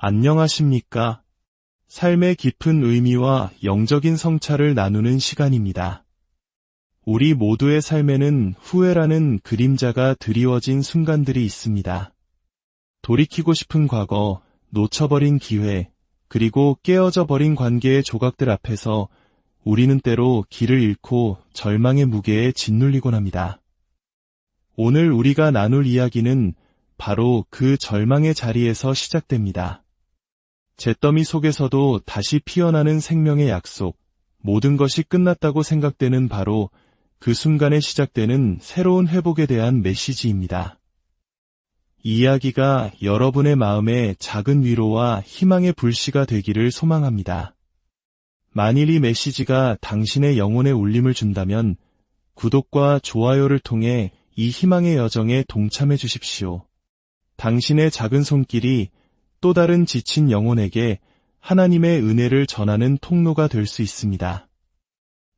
안녕하십니까? 삶의 깊은 의미와 영적인 성찰을 나누는 시간입니다. 우리 모두의 삶에는 후회라는 그림자가 드리워진 순간들이 있습니다. 돌이키고 싶은 과거, 놓쳐버린 기회, 그리고 깨어져 버린 관계의 조각들 앞에서 우리는 때로 길을 잃고 절망의 무게에 짓눌리곤 합니다. 오늘 우리가 나눌 이야기는 바로 그 절망의 자리에서 시작됩니다. 잿더미 속에서도 다시 피어나는 생명의 약속, 모든 것이 끝났다고 생각되는 바로 그 순간에 시작되는 새로운 회복에 대한 메시지입니다. 이 이야기가 여러분의 마음에 작은 위로와 희망의 불씨가 되기를 소망합니다. 만일 이 메시지가 당신의 영혼에 울림을 준다면 구독과 좋아요를 통해 이 희망의 여정에 동참해 주십시오. 당신의 작은 손길이 또 다른 지친 영혼에게 하나님의 은혜를 전하는 통로가 될 수 있습니다.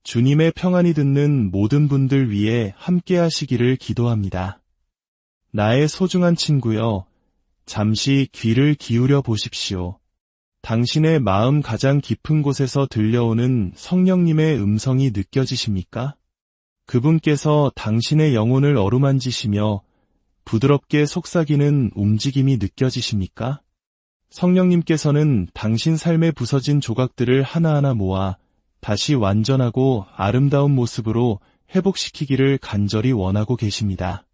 주님의 평안이 듣는 모든 분들 위해 함께 하시기를 기도합니다. 나의 소중한 친구여, 잠시 귀를 기울여 보십시오. 당신의 마음 가장 깊은 곳에서 들려오는 성령님의 음성이 느껴지십니까? 그분께서 당신의 영혼을 어루만지시며 부드럽게 속삭이는 움직임이 느껴지십니까? 성령님께서는 당신 삶에 부서진 조각들을 하나하나 모아 다시 완전하고 아름다운 모습으로 회복시키기를 간절히 원하고 계십니다.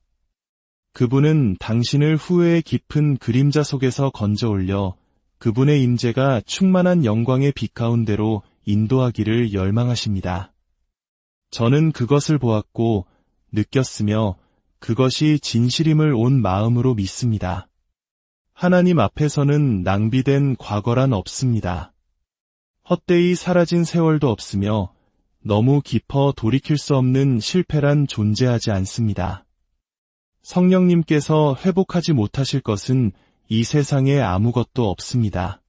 그분은 당신을 후회의 깊은 그림자 속에서 건져 올려 그분의 임재가 충만한 영광의 빛 가운데로 인도하기를 열망하십니다. 저는 그것을 보았고 느꼈으며 그것이 진실임을 온 마음으로 믿습니다. 하나님 앞에서는 낭비된 과거란 없습니다. 헛되이 사라진 세월도 없으며 너무 깊어 돌이킬 수 없는 실패란 존재하지 않습니다. 성령님께서 회복하지 못하실 것은 이 세상에 아무것도 없습니다.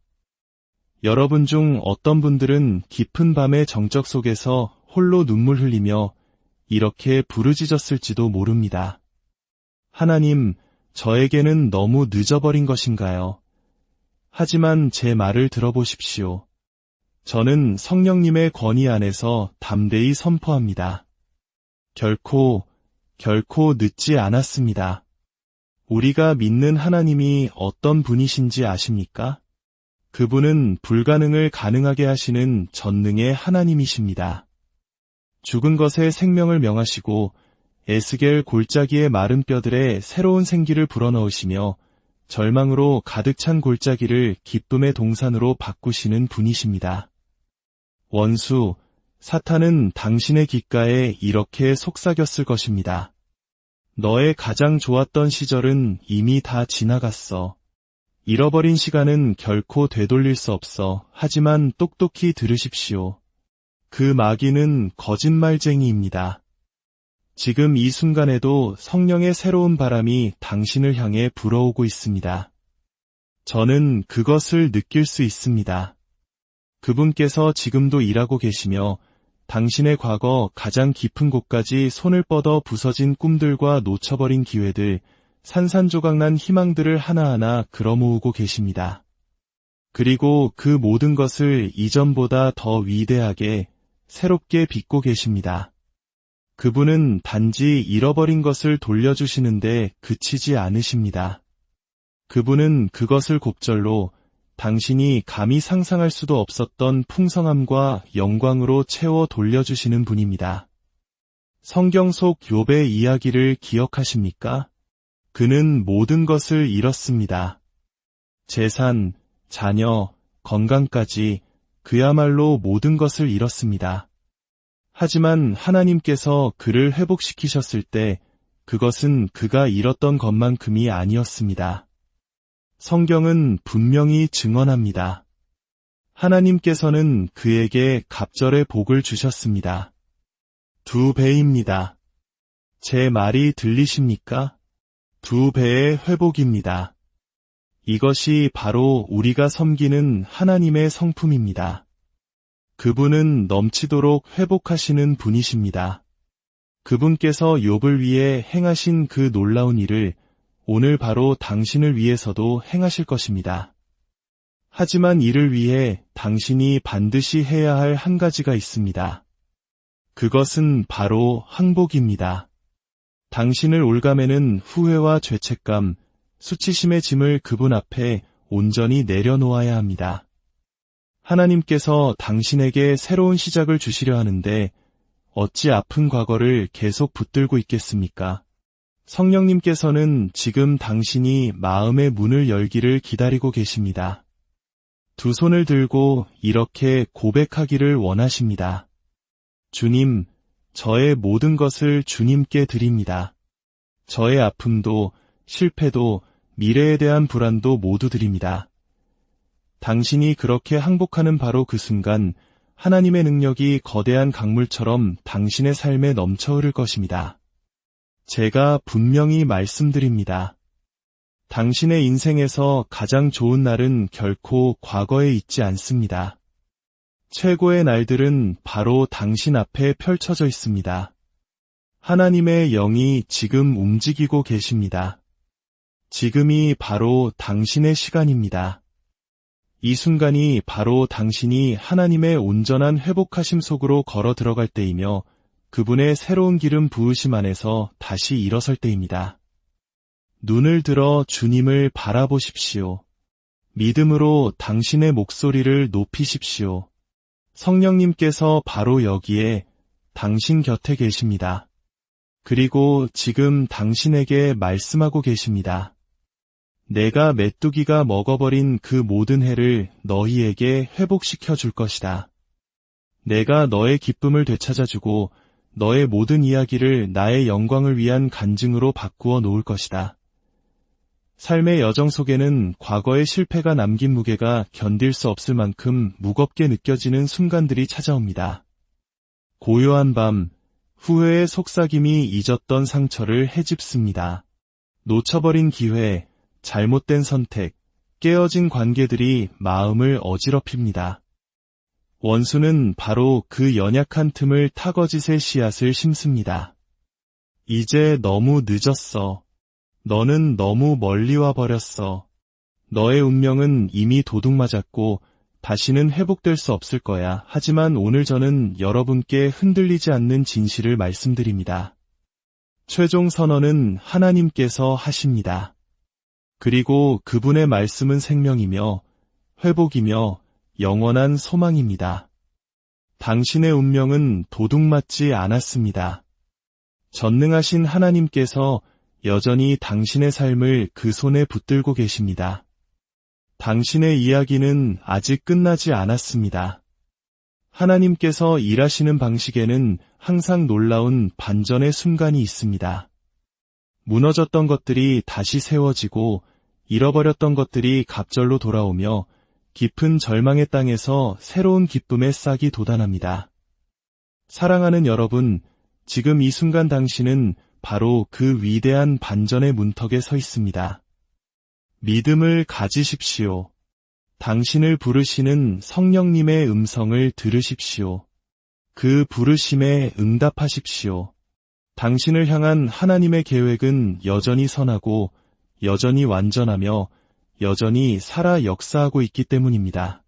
여러분 중 어떤 분들은 깊은 밤의 정적 속에서 홀로 눈물 흘리며 이렇게 부르짖었을지도 모릅니다. 하나님, 저에게는 너무 늦어버린 것인가요? 하지만 제 말을 들어보십시오. 저는 성령님의 권위 안에서 담대히 선포합니다. 결코 늦지 않았습니다. 우리가 믿는 하나님이 어떤 분이신지 아십니까? 그분은 불가능을 가능하게 하시는 전능의 하나님이십니다. 죽은 것에 생명을 명하시고 에스겔 골짜기의 마른 뼈들에 새로운 생기를 불어넣으시며 절망으로 가득 찬 골짜기를 기쁨의 동산으로 바꾸시는 분이십니다. 원수, 사탄은 당신의 귓가에 이렇게 속삭였을 것입니다. 너의 가장 좋았던 시절은 이미 다 지나갔어. 잃어버린 시간은 결코 되돌릴 수 없어. 하지만 똑똑히 들으십시오. 그 마귀는 거짓말쟁이입니다. 지금 이 순간에도 성령의 새로운 바람이 당신을 향해 불어오고 있습니다. 저는 그것을 느낄 수 있습니다. 그분께서 지금도 일하고 계시며 당신의 과거 가장 깊은 곳까지 손을 뻗어 부서진 꿈들과 놓쳐버린 기회들, 산산조각난 희망들을 하나하나 끌어모으고 계십니다. 그리고 그 모든 것을 이전보다 더 위대하게, 새롭게 빚고 계십니다. 그분은 단지 잃어버린 것을 돌려주시는데 그치지 않으십니다. 그분은 그것을 곱절로 당신이 감히 상상할 수도 없었던 풍성함과 영광으로 채워 돌려주시는 분입니다. 성경 속 욥의 이야기를 기억하십니까? 그는 모든 것을 잃었습니다. 재산, 자녀, 건강까지 그야말로 모든 것을 잃었습니다. 하지만 하나님께서 그를 회복시키셨을 때 그것은 그가 잃었던 것만큼이 아니었습니다. 성경은 분명히 증언합니다. 하나님께서는 그에게 갑절의 복을 주셨습니다. 2배입니다. 제 말이 들리십니까? 2배의 회복입니다. 이것이 바로 우리가 섬기는 하나님의 성품입니다. 그분은 넘치도록 회복하시는 분이십니다. 그분께서 욥을 위해 행하신 그 놀라운 일을 오늘 바로 당신을 위해서도 행하실 것입니다. 하지만 이를 위해 당신이 반드시 해야 할 한 가지가 있습니다. 그것은 바로 항복입니다. 당신을 올가매는 후회와 죄책감, 수치심의 짐을 그분 앞에 온전히 내려놓아야 합니다. 하나님께서 당신에게 새로운 시작을 주시려 하는데 어찌 아픈 과거를 계속 붙들고 있겠습니까? 성령님께서는 지금 당신이 마음의 문을 열기를 기다리고 계십니다. 두 손을 들고 이렇게 고백하기를 원하십니다. 주님, 저의 모든 것을 주님께 드립니다. 저의 아픔도, 실패도, 미래에 대한 불안도 모두 드립니다. 당신이 그렇게 항복하는 바로 그 순간 하나님의 능력이 거대한 강물처럼 당신의 삶에 넘쳐 흐를 것입니다. 제가 분명히 말씀드립니다. 당신의 인생에서 가장 좋은 날은 결코 과거에 있지 않습니다. 최고의 날들은 바로 당신 앞에 펼쳐져 있습니다. 하나님의 영이 지금 움직이고 계십니다. 지금이 바로 당신의 시간입니다. 이 순간이 바로 당신이 하나님의 온전한 회복하심 속으로 걸어 들어갈 때이며 그분의 새로운 기름 부으심 안에서 다시 일어설 때입니다. 눈을 들어 주님을 바라보십시오. 믿음으로 당신의 목소리를 높이십시오. 성령님께서 바로 여기에 당신 곁에 계십니다. 그리고 지금 당신에게 말씀하고 계십니다. 내가 메뚜기가 먹어버린 그 모든 해를 너희에게 회복시켜 줄 것이다. 내가 너의 기쁨을 되찾아주고 너의 모든 이야기를 나의 영광을 위한 간증으로 바꾸어 놓을 것이다. 삶의 여정 속에는 과거의 실패가 남긴 무게가 견딜 수 없을 만큼 무겁게 느껴지는 순간들이 찾아옵니다. 고요한 밤, 후회의 속삭임이 잊었던 상처를 헤집습니다. 놓쳐버린 기회, 잘못된 선택, 깨어진 관계들이 마음을 어지럽힙니다. 원수는 바로 그 연약한 틈을 타거짓의 씨앗을 심습니다. 이제 너무 늦었어. 너는 너무 멀리 와버렸어. 너의 운명은 이미 도둑맞았고 다시는 회복될 수 없을 거야. 하지만 오늘 저는 여러분께 흔들리지 않는 진실을 말씀드립니다. 최종 선언은 하나님께서 하십니다. 그리고 그분의 말씀은 생명이며 회복이며 영원한 소망입니다. 당신의 운명은 도둑맞지 않았습니다. 전능하신 하나님께서 여전히 당신의 삶을 그 손에 붙들고 계십니다. 당신의 이야기는 아직 끝나지 않았습니다. 하나님께서 일하시는 방식에는 항상 놀라운 반전의 순간이 있습니다. 무너졌던 것들이 다시 세워지고 잃어버렸던 것들이 갑절로 돌아오며 깊은 절망의 땅에서 새로운 기쁨의 싹이 돋아납니다. 사랑하는 여러분, 지금 이 순간 당신은 바로 그 위대한 반전의 문턱에 서 있습니다. 믿음을 가지십시오. 당신을 부르시는 성령님의 음성을 들으십시오. 그 부르심에 응답하십시오. 당신을 향한 하나님의 계획은 여전히 선하고 여전히 완전하며 여전히 살아 역사하고 있기 때문입니다.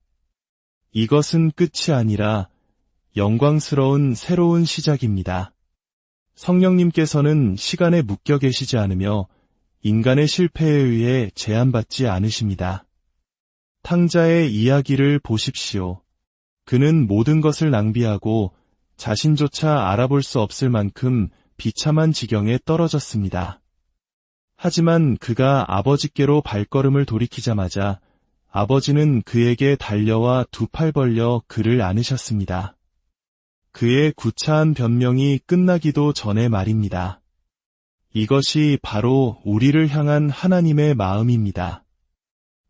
이것은 끝이 아니라 영광스러운 새로운 시작입니다. 성령님께서는 시간에 묶여 계시지 않으며 인간의 실패에 의해 제한받지 않으십니다. 탕자의 이야기를 보십시오. 그는 모든 것을 낭비하고 자신조차 알아볼 수 없을 만큼 비참한 지경에 떨어졌습니다. 하지만 그가 아버지께로 발걸음을 돌이키자마자 아버지는 그에게 달려와 두 팔 벌려 그를 안으셨습니다. 그의 구차한 변명이 끝나기도 전에 말입니다. 이것이 바로 우리를 향한 하나님의 마음입니다.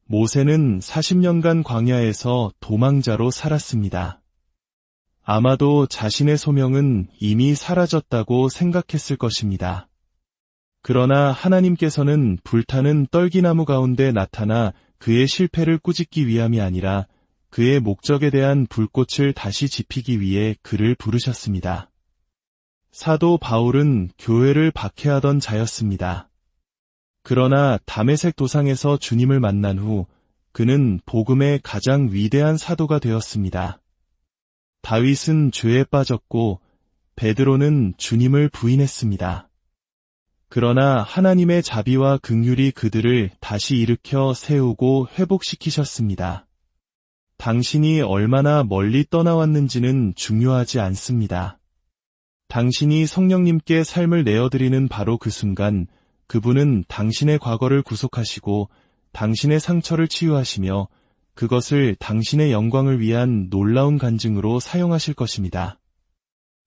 모세는 40년간 광야에서 도망자로 살았습니다. 아마도 자신의 소명은 이미 사라졌다고 생각했을 것입니다. 그러나 하나님께서는 불타는 떨기나무 가운데 나타나 그의 실패를 꾸짖기 위함이 아니라 그의 목적에 대한 불꽃을 다시 지피기 위해 그를 부르셨습니다. 사도 바울은 교회를 박해하던 자였습니다. 그러나 다메섹 도상에서 주님을 만난 후 그는 복음의 가장 위대한 사도가 되었습니다. 다윗은 죄에 빠졌고 베드로는 주님을 부인했습니다. 그러나 하나님의 자비와 긍휼이 그들을 다시 일으켜 세우고 회복시키셨습니다. 당신이 얼마나 멀리 떠나왔는지는 중요하지 않습니다. 당신이 성령님께 삶을 내어드리는 바로 그 순간 그분은 당신의 과거를 구속하시고 당신의 상처를 치유하시며 그것을 당신의 영광을 위한 놀라운 간증으로 사용하실 것입니다.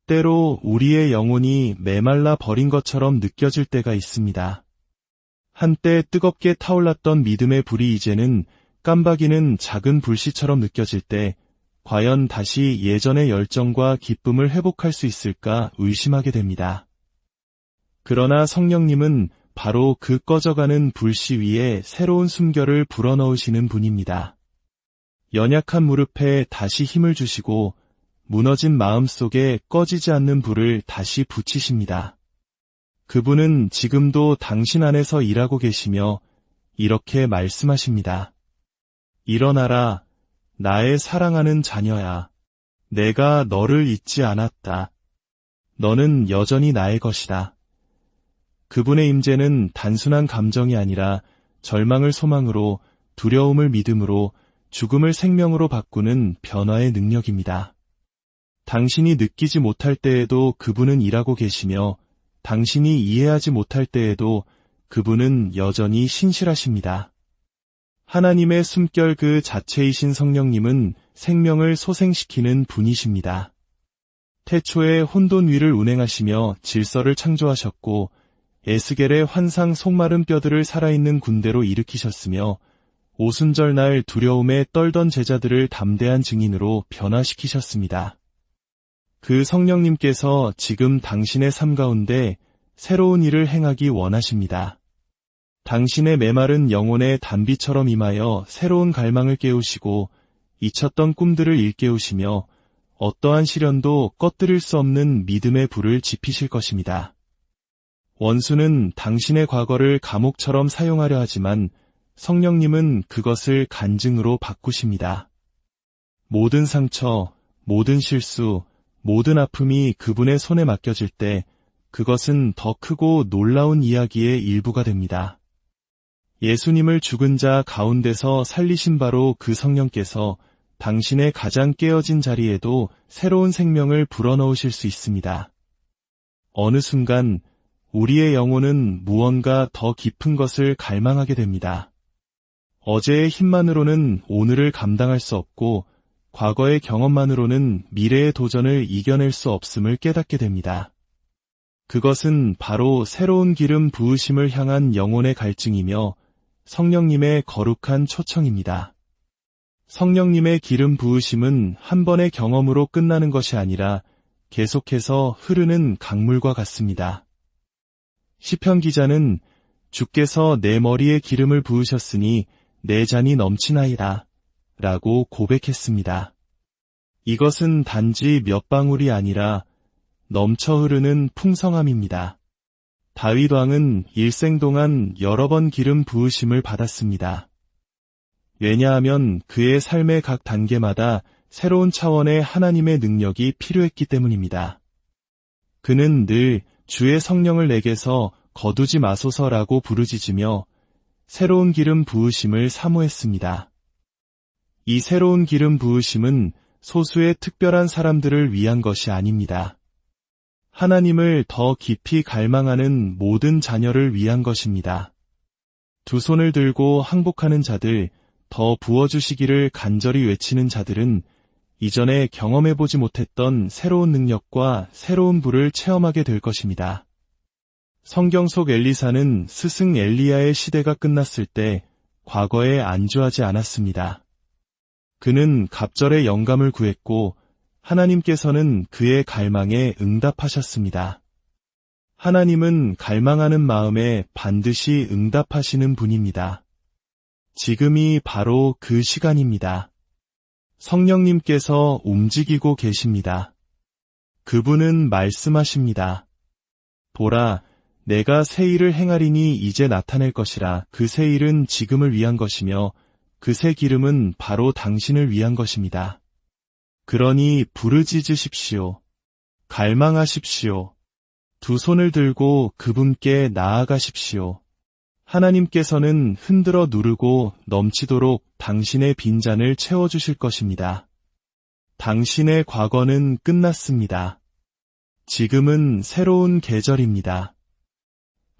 때로 우리의 영혼이 메말라 버린 것처럼 느껴질 때가 있습니다. 한때 뜨겁게 타올랐던 믿음의 불이 이제는 깜박이는 작은 불씨처럼 느껴질 때 과연 다시 예전의 열정과 기쁨을 회복할 수 있을까 의심하게 됩니다. 그러나 성령님은 바로 그 꺼져가는 불씨 위에 새로운 숨결을 불어넣으시는 분입니다. 연약한 무릎에 다시 힘을 주시고 무너진 마음 속에 꺼지지 않는 불을 다시 붙이십니다. 그분은 지금도 당신 안에서 일하고 계시며 이렇게 말씀하십니다. 일어나라, 나의 사랑하는 자녀야. 내가 너를 잊지 않았다. 너는 여전히 나의 것이다. 그분의 임재는 단순한 감정이 아니라 절망을 소망으로, 두려움을 믿음으로, 죽음을 생명으로 바꾸는 변화의 능력입니다. 당신이 느끼지 못할 때에도 그분은 일하고 계시며 당신이 이해하지 못할 때에도 그분은 여전히 신실하십니다. 하나님의 숨결 그 자체이신 성령님은 생명을 소생시키는 분이십니다. 태초에 혼돈 위를 운행하시며 질서를 창조하셨고 에스겔의 환상 속마른 뼈들을 살아있는 군대로 일으키셨으며 오순절날 두려움에 떨던 제자들을 담대한 증인으로 변화시키셨습니다. 그 성령님께서 지금 당신의 삶 가운데 새로운 일을 행하기 원하십니다. 당신의 메마른 영혼의 단비처럼 임하여 새로운 갈망을 깨우시고 잊혔던 꿈들을 일깨우시며 어떠한 시련도 꺼뜨릴 수 없는 믿음의 불을 지피실 것입니다. 원수는 당신의 과거를 감옥처럼 사용하려 하지만 성령님은 그것을 간증으로 바꾸십니다. 모든 상처, 모든 실수, 모든 아픔이 그분의 손에 맡겨질 때 그것은 더 크고 놀라운 이야기의 일부가 됩니다. 예수님을 죽은 자 가운데서 살리신 바로 그 성령께서 당신의 가장 깨어진 자리에도 새로운 생명을 불어넣으실 수 있습니다. 어느 순간 우리의 영혼은 무언가 더 깊은 것을 갈망하게 됩니다. 어제의 힘만으로는 오늘을 감당할 수 없고 과거의 경험만으로는 미래의 도전을 이겨낼 수 없음을 깨닫게 됩니다. 그것은 바로 새로운 기름 부으심을 향한 영혼의 갈증이며 성령님의 거룩한 초청입니다. 성령님의 기름 부으심은 한 번의 경험으로 끝나는 것이 아니라 계속해서 흐르는 강물과 같습니다. 시편 기자는 주께서 내 머리에 기름을 부으셨으니 내 잔이 넘치나이다 라고 고백했습니다. 이것은 단지 몇 방울이 아니라 넘쳐 흐르는 풍성함입니다. 다윗 왕은 일생 동안 여러 번 기름 부으심을 받았습니다. 왜냐하면 그의 삶의 각 단계마다 새로운 차원의 하나님의 능력이 필요했기 때문입니다. 그는 늘 주의 성령을 내게서 거두지 마소서라고 부르짖으며 새로운 기름 부으심을 사모했습니다. 이 새로운 기름 부으심은 소수의 특별한 사람들을 위한 것이 아닙니다. 하나님을 더 깊이 갈망하는 모든 자녀를 위한 것입니다. 두 손을 들고 항복하는 자들, 더 부어주시기를 간절히 외치는 자들은 이전에 경험해보지 못했던 새로운 능력과 새로운 불을 체험하게 될 것입니다. 성경 속 엘리사는 스승 엘리야의 시대가 끝났을 때 과거에 안주하지 않았습니다. 그는 갑절의 영감을 구했고 하나님께서는 그의 갈망에 응답하셨습니다. 하나님은 갈망하는 마음에 반드시 응답하시는 분입니다. 지금이 바로 그 시간입니다. 성령님께서 움직이고 계십니다. 그분은 말씀하십니다. 보라, 내가 새 일을 행하리니 이제 나타낼 것이라. 그 새 일은 지금을 위한 것이며 그 새 기름은 바로 당신을 위한 것입니다. 그러니 부르짖으십시오. 갈망하십시오. 두 손을 들고 그분께 나아가십시오. 하나님께서는 흔들어 누르고 넘치도록 당신의 빈잔을 채워주실 것입니다. 당신의 과거는 끝났습니다. 지금은 새로운 계절입니다.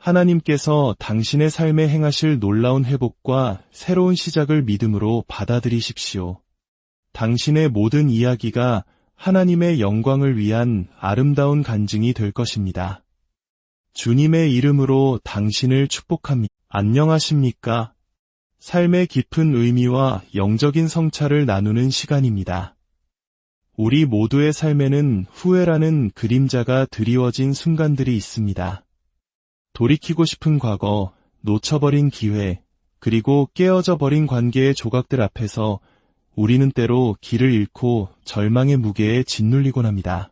하나님께서 당신의 삶에 행하실 놀라운 회복과 새로운 시작을 믿음으로 받아들이십시오. 당신의 모든 이야기가 하나님의 영광을 위한 아름다운 간증이 될 것입니다. 주님의 이름으로 당신을 축복합니다. 안녕하십니까? 삶의 깊은 의미와 영적인 성찰을 나누는 시간입니다. 우리 모두의 삶에는 후회라는 그림자가 드리워진 순간들이 있습니다. 돌이키고 싶은 과거, 놓쳐버린 기회, 그리고 깨어져 버린 관계의 조각들 앞에서 우리는 때로 길을 잃고 절망의 무게에 짓눌리곤 합니다.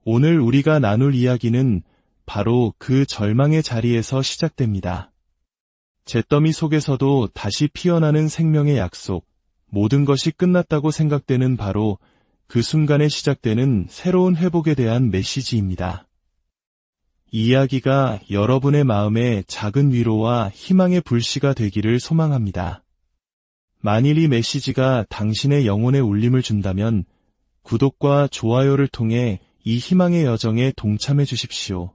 오늘 우리가 나눌 이야기는 바로 그 절망의 자리에서 시작됩니다. 잿더미 속에서도 다시 피어나는 생명의 약속, 모든 것이 끝났다고 생각되는 바로 그 순간에 시작되는 새로운 회복에 대한 메시지입니다. 이 이야기가 여러분의 마음에 작은 위로와 희망의 불씨가 되기를 소망합니다. 만일 이 메시지가 당신의 영혼에 울림을 준다면 구독과 좋아요를 통해 이 희망의 여정에 동참해 주십시오.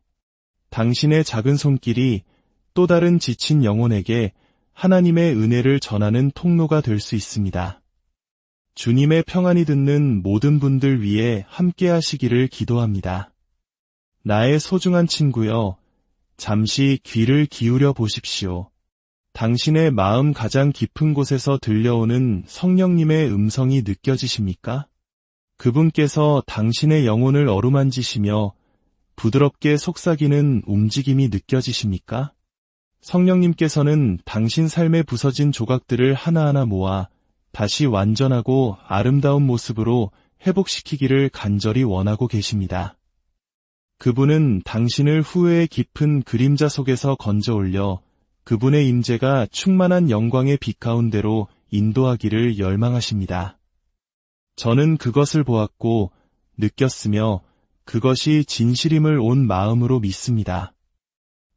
당신의 작은 손길이 또 다른 지친 영혼에게 하나님의 은혜를 전하는 통로가 될 수 있습니다. 주님의 평안이 듣는 모든 분들 위해 함께 하시기를 기도합니다. 나의 소중한 친구여, 잠시 귀를 기울여 보십시오. 당신의 마음 가장 깊은 곳에서 들려오는 성령님의 음성이 느껴지십니까? 그분께서 당신의 영혼을 어루만지시며 부드럽게 속삭이는 움직임이 느껴지십니까? 성령님께서는 당신 삶에 부서진 조각들을 하나하나 모아 다시 완전하고 아름다운 모습으로 회복시키기를 간절히 원하고 계십니다. 그분은 당신을 후회의 깊은 그림자 속에서 건져 올려 그분의 임재가 충만한 영광의 빛 가운데로 인도하기를 열망하십니다. 저는 그것을 보았고 느꼈으며 그것이 진실임을 온 마음으로 믿습니다.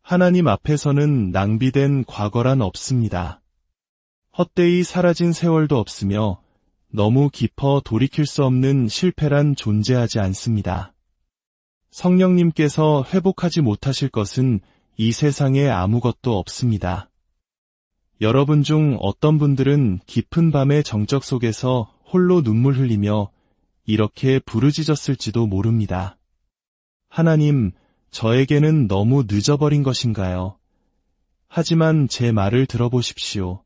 하나님 앞에서는 낭비된 과거란 없습니다. 헛되이 사라진 세월도 없으며 너무 깊어 돌이킬 수 없는 실패란 존재하지 않습니다. 성령님께서 회복하지 못하실 것은 이 세상에 아무것도 없습니다. 여러분 중 어떤 분들은 깊은 밤의 정적 속에서 홀로 눈물 흘리며 이렇게 부르짖었을지도 모릅니다. 하나님, 저에게는 너무 늦어버린 것인가요? 하지만 제 말을 들어보십시오.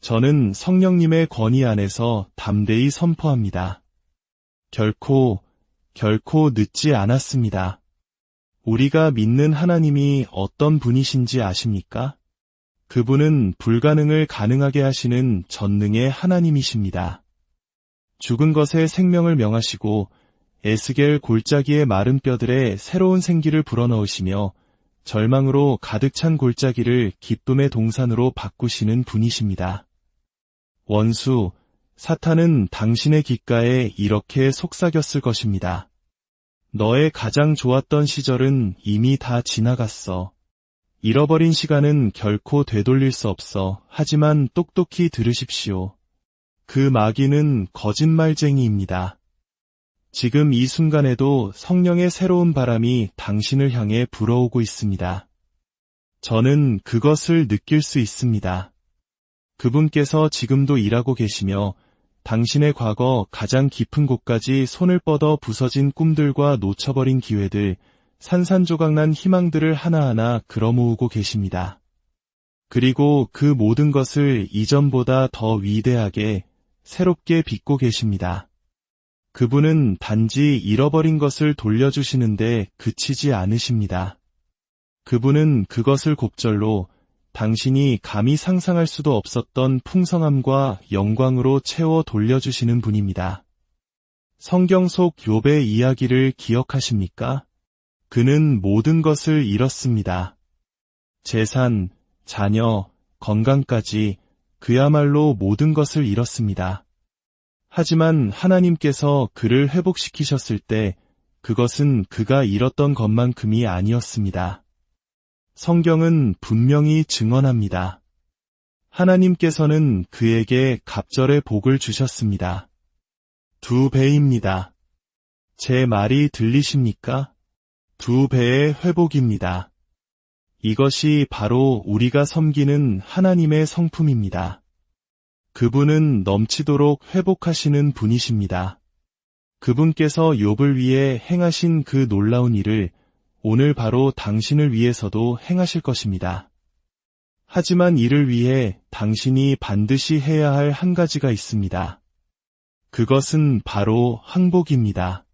저는 성령님의 권위 안에서 담대히 선포합니다. 결코 늦지 않았습니다. 우리가 믿는 하나님이 어떤 분이신지 아십니까? 그분은 불가능을 가능하게 하시는 전능의 하나님이십니다. 죽은 것에 생명을 명하시고 에스겔 골짜기의 마른 뼈들에 새로운 생기를 불어넣으시며 절망으로 가득 찬 골짜기를 기쁨의 동산으로 바꾸시는 분이십니다. 원수, 사탄은 당신의 귓가에 이렇게 속삭였을 것입니다. 너의 가장 좋았던 시절은 이미 다 지나갔어. 잃어버린 시간은 결코 되돌릴 수 없어. 하지만 똑똑히 들으십시오. 그 마귀는 거짓말쟁이입니다. 지금 이 순간에도 성령의 새로운 바람이 당신을 향해 불어오고 있습니다. 저는 그것을 느낄 수 있습니다. 그분께서 지금도 일하고 계시며 당신의 과거 가장 깊은 곳까지 손을 뻗어 부서진 꿈들과 놓쳐버린 기회들, 산산조각난 희망들을 하나하나 끌어모으고 계십니다. 그리고 그 모든 것을 이전보다 더 위대하게, 새롭게 빚고 계십니다. 그분은 단지 잃어버린 것을 돌려주시는데 그치지 않으십니다. 그분은 그것을 곱절로 당신이 감히 상상할 수도 없었던 풍성함과 영광으로 채워 돌려주시는 분입니다. 성경 속 욥의 이야기를 기억하십니까? 그는 모든 것을 잃었습니다. 재산, 자녀, 건강까지 그야말로 모든 것을 잃었습니다. 하지만 하나님께서 그를 회복시키셨을 때 그것은 그가 잃었던 것만큼이 아니었습니다. 성경은 분명히 증언합니다. 하나님께서는 그에게 갑절의 복을 주셨습니다. 2배입니다. 제 말이 들리십니까? 2배의 회복입니다. 이것이 바로 우리가 섬기는 하나님의 성품입니다. 그분은 넘치도록 회복하시는 분이십니다. 그분께서 욥을 위해 행하신 그 놀라운 일을 오늘 바로 당신을 위해서도 행하실 것입니다. 하지만 이를 위해 당신이 반드시 해야 할 한 가지가 있습니다. 그것은 바로 항복입니다.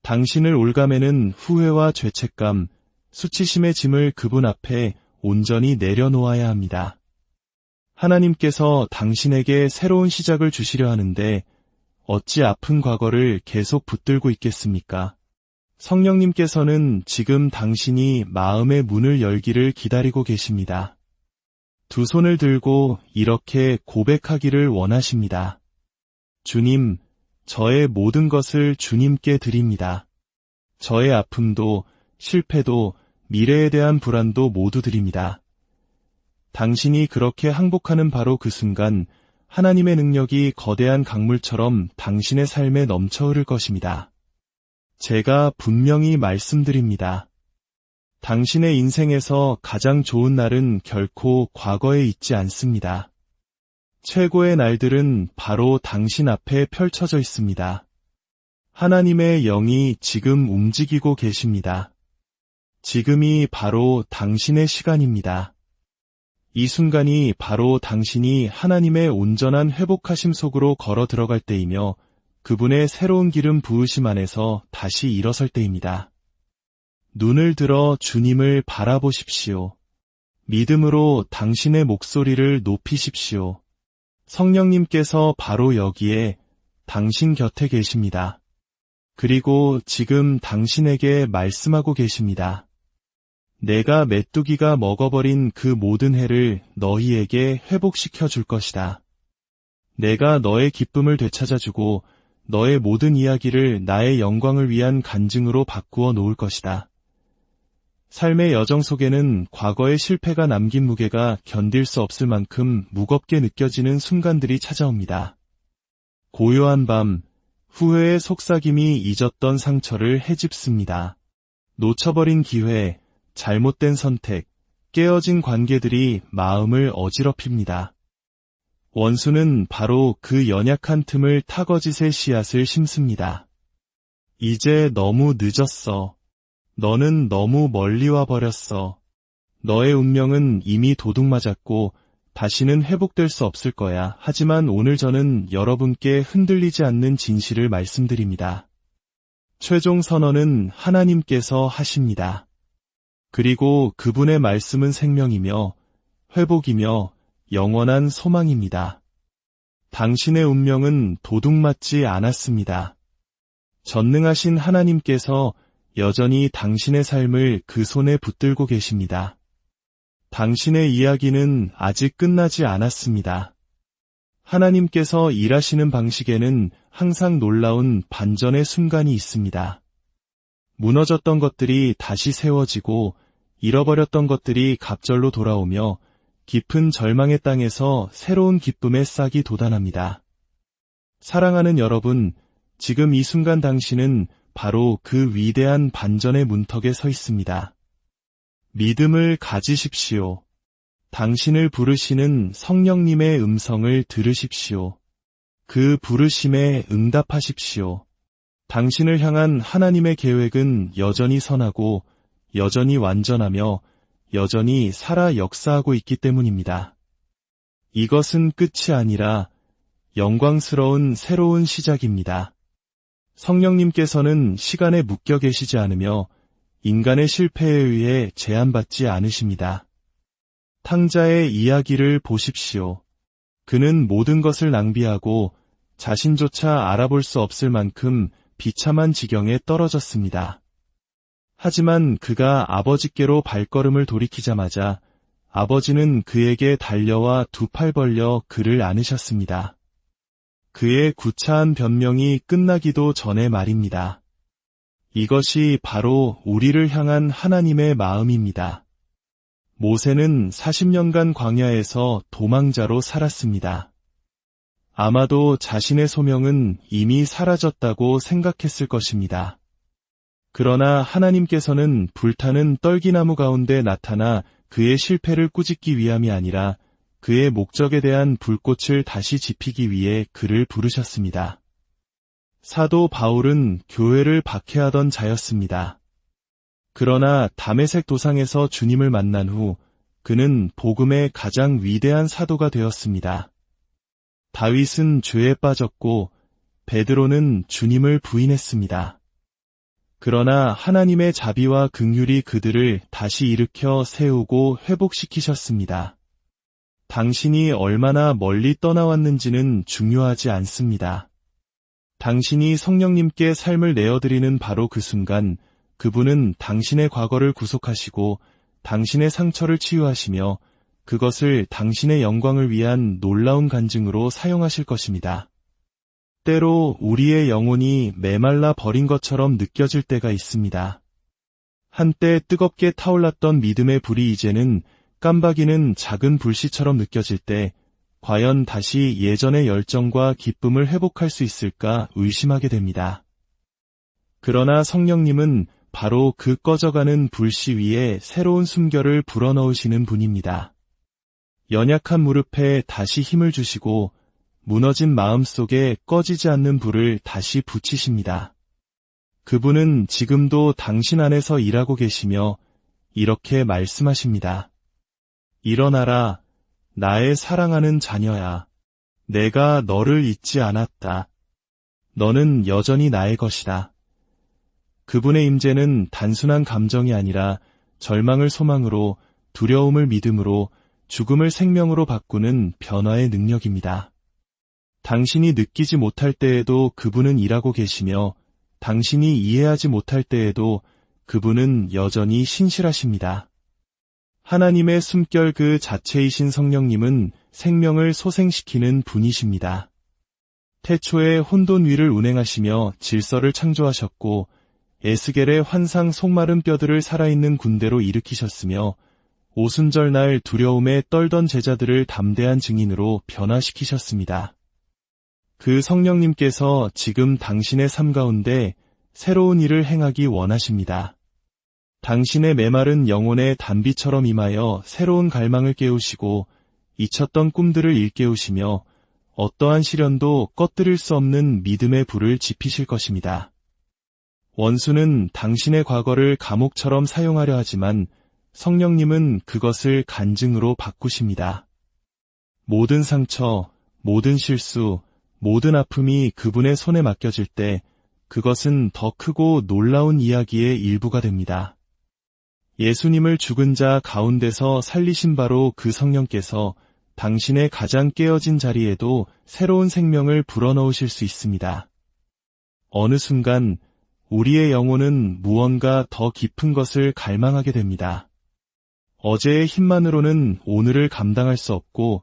당신을 올가매는 후회와 죄책감, 수치심의 짐을 그분 앞에 온전히 내려놓아야 합니다. 하나님께서 당신에게 새로운 시작을 주시려 하는데 어찌 아픈 과거를 계속 붙들고 있겠습니까? 성령님께서는 지금 당신이 마음의 문을 열기를 기다리고 계십니다. 2 손을 들고 이렇게 고백하기를 원하십니다. 주님, 저의 모든 것을 주님께 드립니다. 저의 아픔도, 실패도, 미래에 대한 불안도 모두 드립니다. 당신이 그렇게 항복하는 바로 그 순간 하나님의 능력이 거대한 강물처럼 당신의 삶에 넘쳐 흐를 것입니다. 제가 분명히 말씀드립니다. 당신의 인생에서 가장 좋은 날은 결코 과거에 있지 않습니다. 최고의 날들은 바로 당신 앞에 펼쳐져 있습니다. 하나님의 영이 지금 움직이고 계십니다. 지금이 바로 당신의 시간입니다. 이 순간이 바로 당신이 하나님의 온전한 회복하심 속으로 걸어 들어갈 때이며 그분의 새로운 기름 부으심 안에서 다시 일어설 때입니다. 눈을 들어 주님을 바라보십시오. 믿음으로 당신의 목소리를 높이십시오. 성령님께서 바로 여기에 당신 곁에 계십니다. 그리고 지금 당신에게 말씀하고 계십니다. 내가 메뚜기가 먹어버린 그 모든 해를 너희에게 회복시켜 줄 것이다. 내가 너의 기쁨을 되찾아주고 너의 모든 이야기를 나의 영광을 위한 간증으로 바꾸어 놓을 것이다. 삶의 여정 속에는 과거의 실패가 남긴 무게가 견딜 수 없을 만큼 무겁게 느껴지는 순간들이 찾아옵니다. 고요한 밤, 후회의 속삭임이 잊었던 상처를 헤집습니다. 놓쳐버린 기회, 잘못된 선택, 깨어진 관계들이 마음을 어지럽힙니다. 원수는 바로 그 연약한 틈을 타거짓의 씨앗을 심습니다. 이제 너무 늦었어. 너는 너무 멀리 와버렸어. 너의 운명은 이미 도둑맞았고 다시는 회복될 수 없을 거야. 하지만 오늘 저는 여러분께 흔들리지 않는 진실을 말씀드립니다. 최종 선언은 하나님께서 하십니다. 그리고 그분의 말씀은 생명이며 회복이며 영원한 소망입니다. 당신의 운명은 도둑맞지 않았습니다. 전능하신 하나님께서 여전히 당신의 삶을 그 손에 붙들고 계십니다. 당신의 이야기는 아직 끝나지 않았습니다. 하나님께서 일하시는 방식에는 항상 놀라운 반전의 순간이 있습니다. 무너졌던 것들이 다시 세워지고 잃어버렸던 것들이 갑절로 돌아오며 깊은 절망의 땅에서 새로운 기쁨의 싹이 돋아납니다. 사랑하는 여러분, 지금 이 순간 당신은 바로 그 위대한 반전의 문턱에 서 있습니다. 믿음을 가지십시오. 당신을 부르시는 성령님의 음성을 들으십시오. 그 부르심에 응답하십시오. 당신을 향한 하나님의 계획은 여전히 선하고 여전히 완전하며 여전히 살아 역사하고 있기 때문입니다. 이것은 끝이 아니라 영광스러운 새로운 시작입니다. 성령님께서는 시간에 묶여 계시지 않으며 인간의 실패에 의해 제한받지 않으십니다. 탕자의 이야기를 보십시오. 그는 모든 것을 낭비하고 자신조차 알아볼 수 없을 만큼 비참한 지경에 떨어졌습니다. 하지만 그가 아버지께로 발걸음을 돌이키자마자 아버지는 그에게 달려와 두 팔 벌려 그를 안으셨습니다. 그의 구차한 변명이 끝나기도 전에 말입니다. 이것이 바로 우리를 향한 하나님의 마음입니다. 모세는 40년간 광야에서 도망자로 살았습니다. 아마도 자신의 소명은 이미 사라졌다고 생각했을 것입니다. 그러나 하나님께서는 불타는 떨기나무 가운데 나타나 그의 실패를 꾸짖기 위함이 아니라 그의 목적에 대한 불꽃을 다시 지피기 위해 그를 부르셨습니다. 사도 바울은 교회를 박해하던 자였습니다. 그러나 다메섹 도상에서 주님을 만난 후 그는 복음의 가장 위대한 사도가 되었습니다. 다윗은 죄에 빠졌고 베드로는 주님을 부인했습니다. 그러나 하나님의 자비와 긍휼이 그들을 다시 일으켜 세우고 회복시키셨습니다. 당신이 얼마나 멀리 떠나왔는지는 중요하지 않습니다. 당신이 성령님께 삶을 내어드리는 바로 그 순간 그분은 당신의 과거를 구속하시고 당신의 상처를 치유하시며 그것을 당신의 영광을 위한 놀라운 간증으로 사용하실 것입니다. 때로 우리의 영혼이 메말라 버린 것처럼 느껴질 때가 있습니다. 한때 뜨겁게 타올랐던 믿음의 불이 이제는 깜박이는 작은 불씨처럼 느껴질 때 과연 다시 예전의 열정과 기쁨을 회복할 수 있을까 의심하게 됩니다. 그러나 성령님은 바로 그 꺼져가는 불씨 위에 새로운 숨결을 불어넣으시는 분입니다. 연약한 무릎에 다시 힘을 주시고 무너진 마음 속에 꺼지지 않는 불을 다시 붙이십니다. 그분은 지금도 당신 안에서 일하고 계시며 이렇게 말씀하십니다. 일어나라, 나의 사랑하는 자녀야. 내가 너를 잊지 않았다. 너는 여전히 나의 것이다. 그분의 임재는 단순한 감정이 아니라 절망을 소망으로, 두려움을 믿음으로, 죽음을 생명으로 바꾸는 변화의 능력입니다. 당신이 느끼지 못할 때에도 그분은 일하고 계시며 당신이 이해하지 못할 때에도 그분은 여전히 신실하십니다. 하나님의 숨결 그 자체이신 성령님은 생명을 소생시키는 분이십니다. 태초에 혼돈 위를 운행하시며 질서를 창조하셨고 에스겔의 환상 속마른 뼈들을 살아있는 군대로 일으키셨으며 오순절날 두려움에 떨던 제자들을 담대한 증인으로 변화시키셨습니다. 그 성령님께서 지금 당신의 삶 가운데 새로운 일을 행하기 원하십니다. 당신의 메마른 영혼의 단비처럼 임하여 새로운 갈망을 깨우시고 잊혔던 꿈들을 일깨우시며 어떠한 시련도 꺼뜨릴 수 없는 믿음의 불을 지피실 것입니다. 원수는 당신의 과거를 감옥처럼 사용하려 하지만 성령님은 그것을 간증으로 바꾸십니다. 모든 상처, 모든 실수, 모든 아픔이 그분의 손에 맡겨질 때 그것은 더 크고 놀라운 이야기의 일부가 됩니다. 예수님을 죽은 자 가운데서 살리신 바로 그 성령께서 당신의 가장 깨어진 자리에도 새로운 생명을 불어넣으실 수 있습니다. 어느 순간 우리의 영혼은 무언가 더 깊은 것을 갈망하게 됩니다. 어제의 힘만으로는 오늘을 감당할 수 없고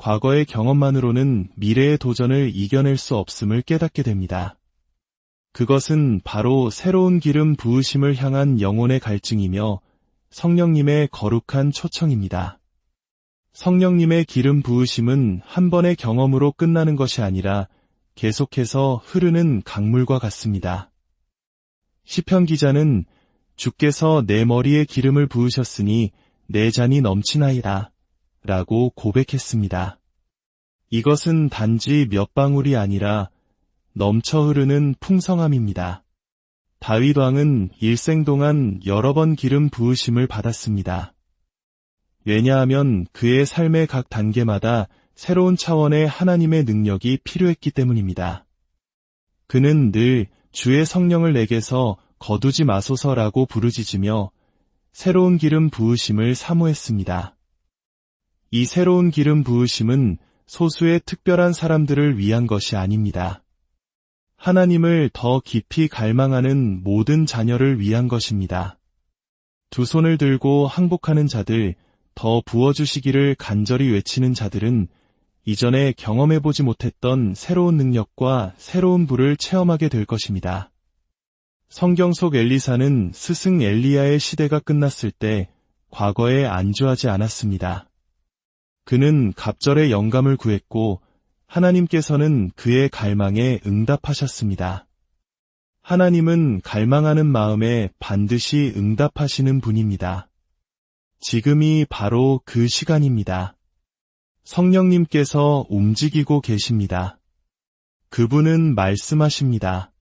과거의 경험만으로는 미래의 도전을 이겨낼 수 없음을 깨닫게 됩니다. 그것은 바로 새로운 기름 부으심을 향한 영혼의 갈증이며 성령님의 거룩한 초청입니다. 성령님의 기름 부으심은 한 번의 경험으로 끝나는 것이 아니라 계속해서 흐르는 강물과 같습니다. 시편 기자는 주께서 내 머리에 기름을 부으셨으니 내 잔이 넘치나이다 라고 고백했습니다. 이것은 단지 몇 방울이 아니라 넘쳐 흐르는 풍성함입니다. 다윗 왕은 일생 동안 여러 번 기름 부으심을 받았습니다. 왜냐하면 그의 삶의 각 단계마다 새로운 차원의 하나님의 능력이 필요했기 때문입니다. 그는 늘 주의 성령을 내게서 거두지 마소서라고 부르짖으며 새로운 기름 부으심을 사모했습니다. 이 새로운 기름 부으심은 소수의 특별한 사람들을 위한 것이 아닙니다. 하나님을 더 깊이 갈망하는 모든 자녀를 위한 것입니다. 두 손을 들고 항복하는 자들, 더 부어주시기를 간절히 외치는 자들은 이전에 경험해보지 못했던 새로운 능력과 새로운 부를 체험하게 될 것입니다. 성경 속 엘리사는 스승 엘리야의 시대가 끝났을 때 과거에 안주하지 않았습니다. 그는 갑절의 영감을 구했고 하나님께서는 그의 갈망에 응답하셨습니다. 하나님은 갈망하는 마음에 반드시 응답하시는 분입니다. 지금이 바로 그 시간입니다. 성령님께서 움직이고 계십니다. 그분은 말씀하십니다.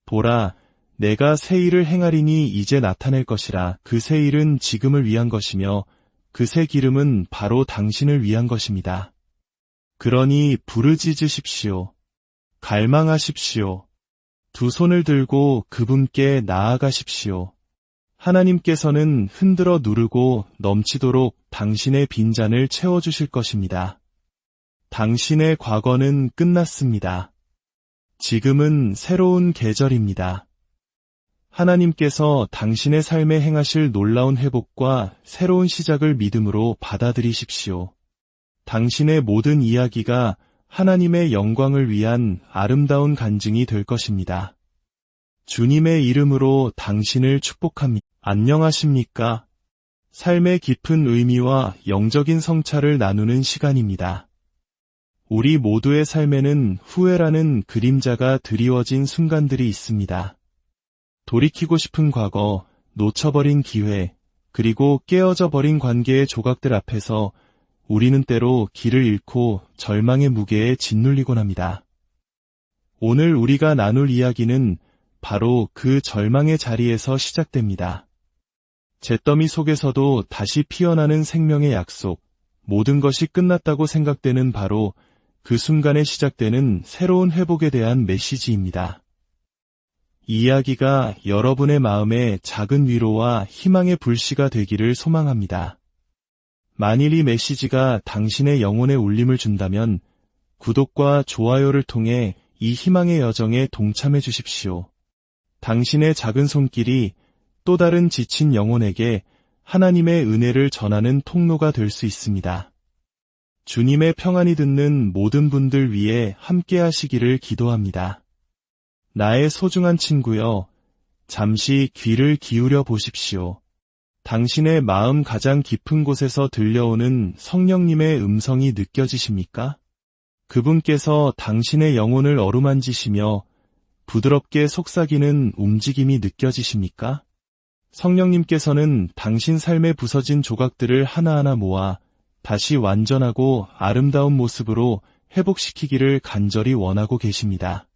보라, 내가 새 일을 행하리니 이제 나타낼 것이라. 그 새 일은 지금을 위한 것이며 그 새 기름은 바로 당신을 위한 것입니다. 그러니 부르짖으십시오. 갈망하십시오. 두 손을 들고 그분께 나아가십시오. 하나님께서는 흔들어 누르고 넘치도록 당신의 빈잔을 채워주실 것입니다. 당신의 과거는 끝났습니다. 지금은 새로운 계절입니다. 하나님께서 당신의 삶에 행하실 놀라운 회복과 새로운 시작을 믿음으로 받아들이십시오. 당신의 모든 이야기가 하나님의 영광을 위한 아름다운 간증이 될 것입니다. 주님의 이름으로 당신을 축복합니다. 안녕하십니까? 삶의 깊은 의미와 영적인 성찰을 나누는 시간입니다. 우리 모두의 삶에는 후회라는 그림자가 드리워진 순간들이 있습니다. 돌이키고 싶은 과거, 놓쳐버린 기회, 그리고 깨어져 버린 관계의 조각들 앞에서 우리는 때로 길을 잃고 절망의 무게에 짓눌리곤 합니다. 오늘 우리가 나눌 이야기는 바로 그 절망의 자리에서 시작됩니다. 잿더미 속에서도 다시 피어나는 생명의 약속, 모든 것이 끝났다고 생각되는 바로 그 순간에 시작되는 새로운 회복에 대한 메시지입니다. 이 이야기가 여러분의 마음에 작은 위로와 희망의 불씨가 되기를 소망합니다. 만일 이 메시지가 당신의 영혼에 울림을 준다면 구독과 좋아요를 통해 이 희망의 여정에 동참해 주십시오. 당신의 작은 손길이 또 다른 지친 영혼에게 하나님의 은혜를 전하는 통로가 될 수 있습니다. 주님의 평안이 듣는 모든 분들 위해 함께 하시기를 기도합니다. 나의 소중한 친구여, 잠시 귀를 기울여 보십시오. 당신의 마음 가장 깊은 곳에서 들려오는 성령님의 음성이 느껴지십니까? 그분께서 당신의 영혼을 어루만지시며 부드럽게 속삭이는 움직임이 느껴지십니까? 성령님께서는 당신 삶에 부서진 조각들을 하나하나 모아 다시 완전하고 아름다운 모습으로 회복시키기를 간절히 원하고 계십니다.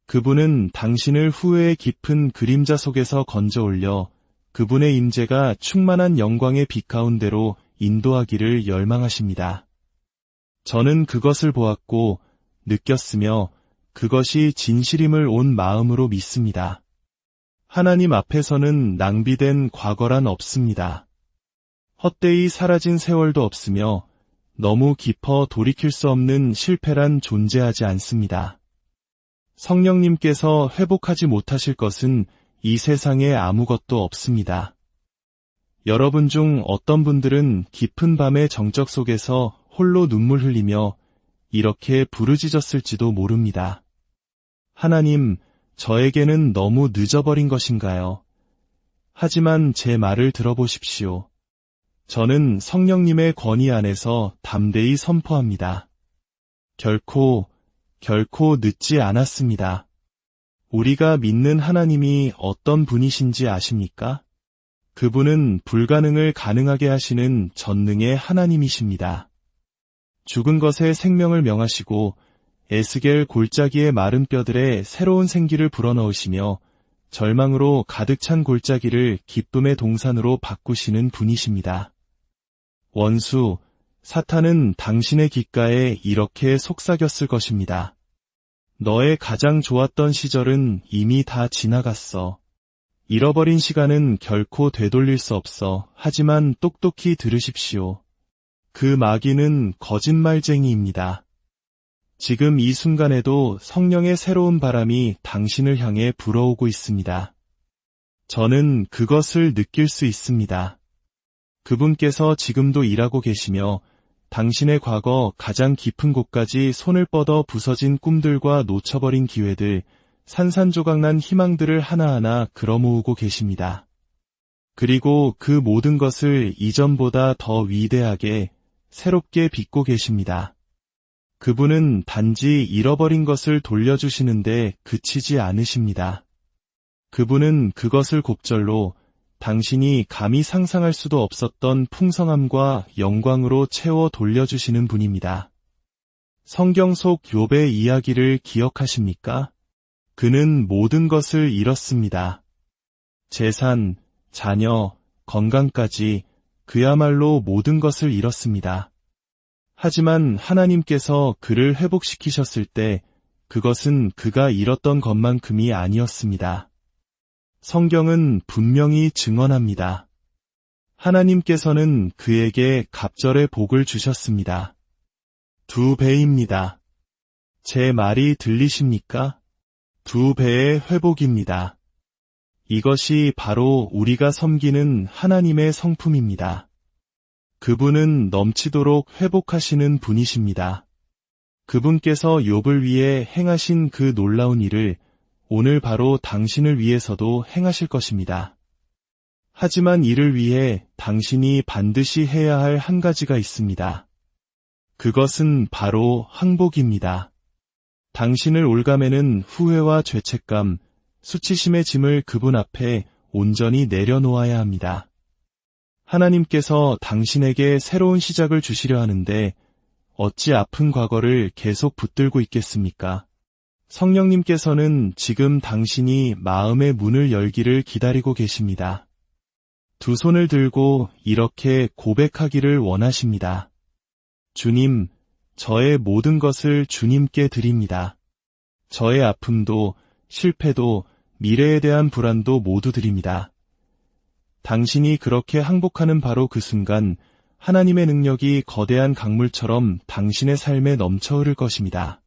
그분은 당신을 후회의 깊은 그림자 속에서 건져 올려 그분의 임재가 충만한 영광의 빛 가운데로 인도하기를 열망하십니다. 저는 그것을 보았고 느꼈으며 그것이 진실임을 온 마음으로 믿습니다. 하나님 앞에서는 낭비된 과거란 없습니다. 헛되이 사라진 세월도 없으며 너무 깊어 돌이킬 수 없는 실패란 존재하지 않습니다. 성령님께서 회복하지 못하실 것은 이 세상에 아무것도 없습니다. 여러분 중 어떤 분들은 깊은 밤의 정적 속에서 홀로 눈물 흘리며 이렇게 부르짖었을지도 모릅니다. 하나님, 저에게는 너무 늦어버린 것인가요? 하지만 제 말을 들어보십시오. 저는 성령님의 권위 안에서 담대히 선포합니다. 결코 늦지 않았습니다. 우리가 믿는 하나님이 어떤 분이신지 아십니까? 그분은 불가능을 가능하게 하시는 전능의 하나님이십니다. 죽은 것에 생명을 명하시고 에스겔 골짜기의 마른 뼈들에 새로운 생기를 불어넣으시며 절망으로 가득 찬 골짜기를 기쁨의 동산으로 바꾸시는 분이십니다. 원수, 사탄은 당신의 귓가에 이렇게 속삭였을 것입니다. 너의 가장 좋았던 시절은 이미 다 지나갔어. 잃어버린 시간은 결코 되돌릴 수 없어. 하지만 똑똑히 들으십시오. 그 마귀는 거짓말쟁이입니다. 지금 이 순간에도 성령의 새로운 바람이 당신을 향해 불어오고 있습니다. 저는 그것을 느낄 수 있습니다. 그분께서 지금도 일하고 계시며 당신의 과거 가장 깊은 곳까지 손을 뻗어 부서진 꿈들과 놓쳐버린 기회들, 산산조각난 희망들을 하나하나 끌어모으고 계십니다. 그리고 그 모든 것을 이전보다 더 위대하게, 새롭게 빚고 계십니다. 그분은 단지 잃어버린 것을 돌려주시는데 그치지 않으십니다. 그분은 그것을 곱절로 당신이 감히 상상할 수도 없었던 풍성함과 영광으로 채워 돌려주시는 분입니다. 성경 속 욥의 이야기를 기억하십니까? 그는 모든 것을 잃었습니다. 재산, 자녀, 건강까지 그야말로 모든 것을 잃었습니다. 하지만 하나님께서 그를 회복시키셨을 때 그것은 그가 잃었던 것만큼이 아니었습니다. 성경은 분명히 증언합니다. 하나님께서는 그에게 갑절의 복을 주셨습니다. 2배입니다. 제 말이 들리십니까? 2배의 회복입니다. 이것이 바로 우리가 섬기는 하나님의 성품입니다. 그분은 넘치도록 회복하시는 분이십니다. 그분께서 욥을 위해 행하신 그 놀라운 일을 오늘 바로 당신을 위해서도 행하실 것입니다. 하지만 이를 위해 당신이 반드시 해야 할 한 가지가 있습니다. 그것은 바로 항복입니다. 당신을 올가매는 후회와 죄책감, 수치심의 짐을 그분 앞에 온전히 내려놓아야 합니다. 하나님께서 당신에게 새로운 시작을 주시려 하는데 어찌 아픈 과거를 계속 붙들고 있겠습니까? 성령님께서는 지금 당신이 마음의 문을 열기를 기다리고 계십니다. 2손을 들고 이렇게 고백하기를 원하십니다. 주님, 저의 모든 것을 주님께 드립니다. 저의 아픔도, 실패도, 미래에 대한 불안도 모두 드립니다. 당신이 그렇게 항복하는 바로 그 순간 하나님의 능력이 거대한 강물처럼 당신의 삶에 넘쳐 흐를 것입니다.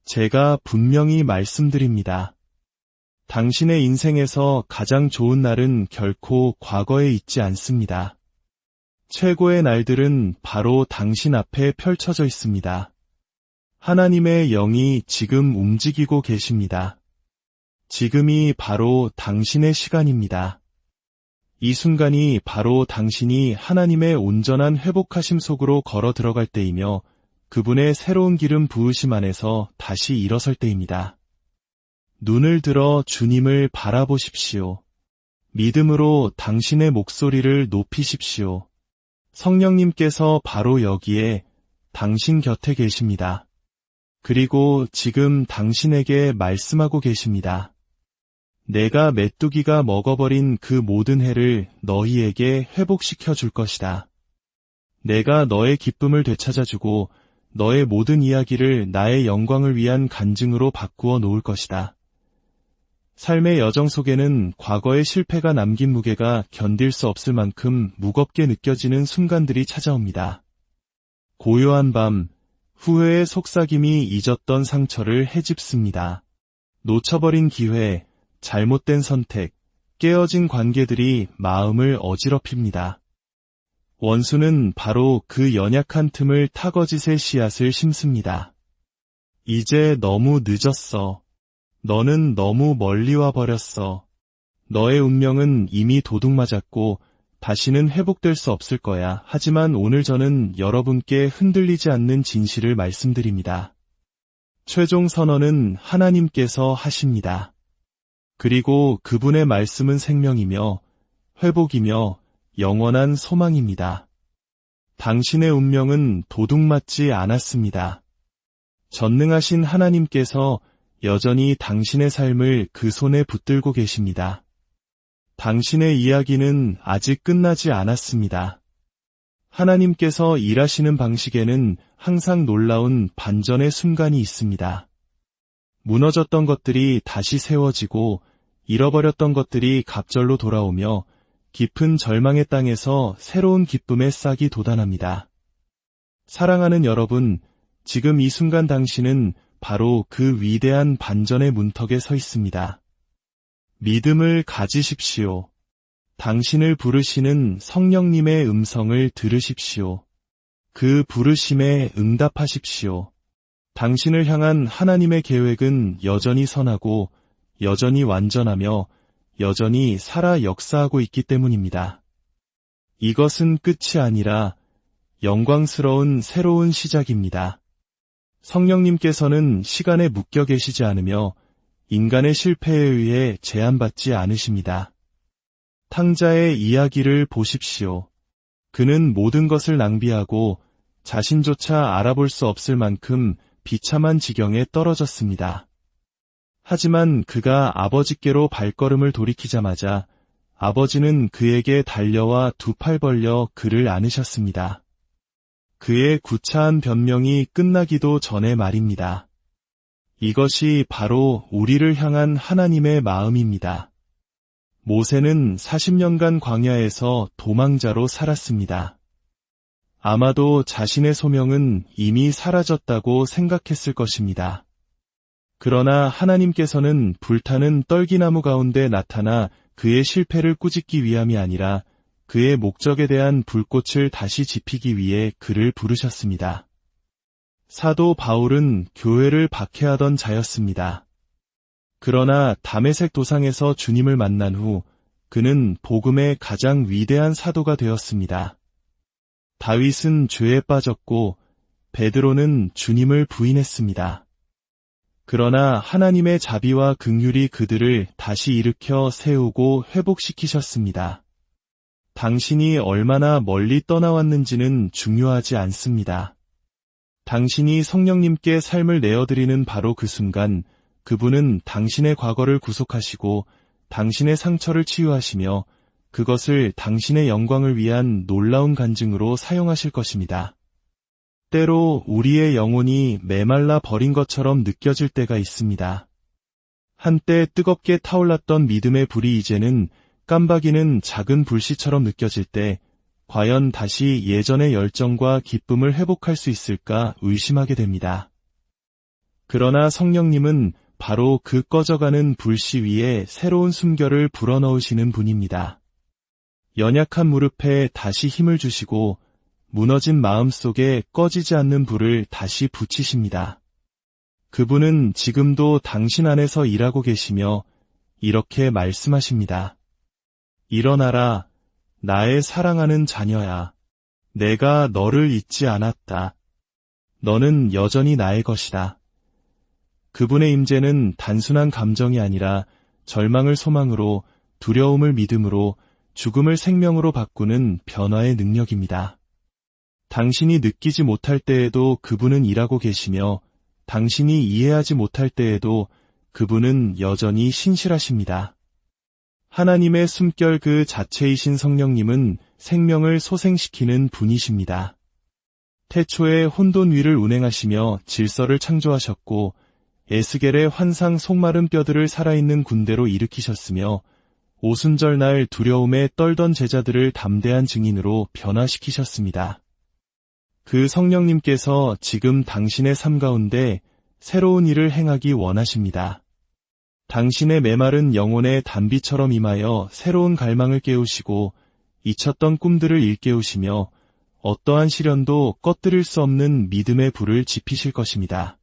제가 분명히 말씀드립니다. 당신의 인생에서 가장 좋은 날은 결코 과거에 있지 않습니다. 최고의 날들은 바로 당신 앞에 펼쳐져 있습니다. 하나님의 영이 지금 움직이고 계십니다. 지금이 바로 당신의 시간입니다. 이 순간이 바로 당신이 하나님의 온전한 회복하심 속으로 걸어 들어갈 때이며 그분의 새로운 기름 부으심 안에서 다시 일어설 때입니다. 눈을 들어 주님을 바라보십시오. 믿음으로 당신의 목소리를 높이십시오. 성령님께서 바로 여기에 당신 곁에 계십니다. 그리고 지금 당신에게 말씀하고 계십니다. 내가 메뚜기가 먹어버린 그 모든 해를 너희에게 회복시켜 줄 것이다. 내가 너의 기쁨을 되찾아주고 너의 모든 이야기를 나의 영광을 위한 간증으로 바꾸어 놓을 것이다. 삶의 여정 속에는 과거의 실패가 남긴 무게가 견딜 수 없을 만큼 무겁게 느껴지는 순간들이 찾아옵니다. 고요한 밤, 후회의 속삭임이 잊었던 상처를 헤집습니다. 놓쳐버린 기회, 잘못된 선택, 깨어진 관계들이 마음을 어지럽힙니다. 원수는 바로 그 연약한 틈을 타거짓의 씨앗을 심습니다. 이제 너무 늦었어. 너는 너무 멀리 와버렸어. 너의 운명은 이미 도둑맞았고 다시는 회복될 수 없을 거야. 하지만 오늘 저는 여러분께 흔들리지 않는 진실을 말씀드립니다. 최종 선언은 하나님께서 하십니다. 그리고 그분의 말씀은 생명이며 회복이며 영원한 소망입니다. 당신의 운명은 도둑맞지 않았습니다. 전능하신 하나님께서 여전히 당신의 삶을 그 손에 붙들고 계십니다. 당신의 이야기는 아직 끝나지 않았습니다. 하나님께서 일하시는 방식에는 항상 놀라운 반전의 순간이 있습니다. 무너졌던 것들이 다시 세워지고 잃어버렸던 것들이 갑절로 돌아오며 깊은 절망의 땅에서 새로운 기쁨의 싹이 돋아납니다. 사랑하는 여러분, 지금 이 순간 당신은 바로 그 위대한 반전의 문턱에 서 있습니다. 믿음을 가지십시오. 당신을 부르시는 성령님의 음성을 들으십시오. 그 부르심에 응답하십시오. 당신을 향한 하나님의 계획은 여전히 선하고 여전히 완전하며 여전히 살아 역사하고 있기 때문입니다. 이것은 끝이 아니라 영광스러운 새로운 시작입니다. 성령님께서는 시간에 묶여 계시지 않으며 인간의 실패에 의해 제한받지 않으십니다. 탕자의 이야기를 보십시오. 그는 모든 것을 낭비하고 자신조차 알아볼 수 없을 만큼 비참한 지경에 떨어졌습니다. 하지만 그가 아버지께로 발걸음을 돌이키자마자 아버지는 그에게 달려와 두 팔 벌려 그를 안으셨습니다. 그의 구차한 변명이 끝나기도 전에 말입니다. 이것이 바로 우리를 향한 하나님의 마음입니다. 모세는 40년간 광야에서 도망자로 살았습니다. 아마도 자신의 소명은 이미 사라졌다고 생각했을 것입니다. 그러나 하나님께서는 불타는 떨기나무 가운데 나타나 그의 실패를 꾸짖기 위함이 아니라 그의 목적에 대한 불꽃을 다시 지피기 위해 그를 부르셨습니다. 사도 바울은 교회를 박해하던 자였습니다. 그러나 다메섹 도상에서 주님을 만난 후 그는 복음의 가장 위대한 사도가 되었습니다. 다윗은 죄에 빠졌고 베드로는 주님을 부인했습니다. 그러나 하나님의 자비와 긍휼이 그들을 다시 일으켜 세우고 회복시키셨습니다. 당신이 얼마나 멀리 떠나왔는지는 중요하지 않습니다. 당신이 성령님께 삶을 내어드리는 바로 그 순간 그분은 당신의 과거를 구속하시고 당신의 상처를 치유하시며 그것을 당신의 영광을 위한 놀라운 간증으로 사용하실 것입니다. 때로 우리의 영혼이 메말라 버린 것처럼 느껴질 때가 있습니다. 한때 뜨겁게 타올랐던 믿음의 불이 이제는 깜박이는 작은 불씨처럼 느껴질 때 과연 다시 예전의 열정과 기쁨을 회복할 수 있을까 의심하게 됩니다. 그러나 성령님은 바로 그 꺼져가는 불씨 위에 새로운 숨결을 불어넣으시는 분입니다. 연약한 무릎에 다시 힘을 주시고 무너진 마음 속에 꺼지지 않는 불을 다시 붙이십니다. 그분은 지금도 당신 안에서 일하고 계시며 이렇게 말씀하십니다. 일어나라, 나의 사랑하는 자녀야. 내가 너를 잊지 않았다. 너는 여전히 나의 것이다. 그분의 임재는 단순한 감정이 아니라 절망을 소망으로, 두려움을 믿음으로, 죽음을 생명으로 바꾸는 변화의 능력입니다. 당신이 느끼지 못할 때에도 그분은 일하고 계시며 당신이 이해하지 못할 때에도 그분은 여전히 신실하십니다. 하나님의 숨결 그 자체이신 성령님은 생명을 소생시키는 분이십니다. 태초에 혼돈 위를 운행하시며 질서를 창조하셨고 에스겔의 환상 속마른 뼈들을 살아있는 군대로 일으키셨으며 오순절 날 두려움에 떨던 제자들을 담대한 증인으로 변화시키셨습니다. 그 성령님께서 지금 당신의 삶 가운데 새로운 일을 행하기 원하십니다. 당신의 메마른 영혼의 단비처럼 임하여 새로운 갈망을 깨우시고 잊혔던 꿈들을 일깨우시며 어떠한 시련도 꺼뜨릴 수 없는 믿음의 불을 지피실 것입니다.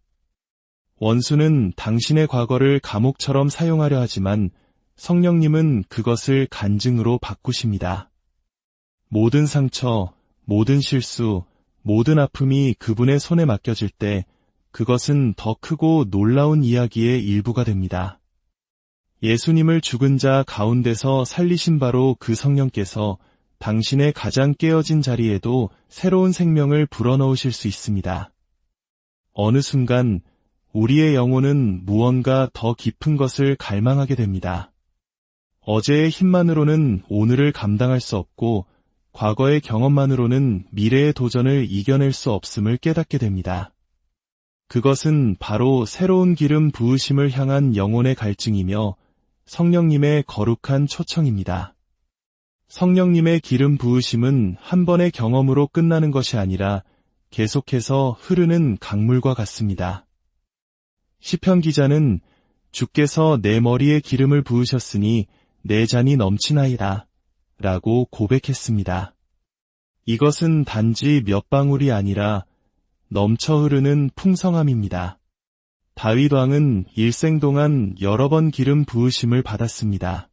원수는 당신의 과거를 감옥처럼 사용하려 하지만 성령님은 그것을 간증으로 바꾸십니다. 모든 상처, 모든 실수, 모든 아픔이 그분의 손에 맡겨질 때 그것은 더 크고 놀라운 이야기의 일부가 됩니다. 예수님을 죽은 자 가운데서 살리신 바로 그 성령께서 당신의 가장 깨어진 자리에도 새로운 생명을 불어넣으실 수 있습니다. 어느 순간 우리의 영혼은 무언가 더 깊은 것을 갈망하게 됩니다. 어제의 힘만으로는 오늘을 감당할 수 없고 과거의 경험만으로는 미래의 도전을 이겨낼 수 없음을 깨닫게 됩니다. 그것은 바로 새로운 기름 부으심을 향한 영혼의 갈증이며 성령님의 거룩한 초청입니다. 성령님의 기름 부으심은 한 번의 경험으로 끝나는 것이 아니라 계속해서 흐르는 강물과 같습니다. 시편 기자는 주께서 내 머리에 기름을 부으셨으니 내 잔이 넘치나이다 라고 고백했습니다. 이것은 단지 몇 방울이 아니라 넘쳐 흐르는 풍성함입니다. 다윗 왕은 일생 동안 여러 번 기름 부으심을 받았습니다.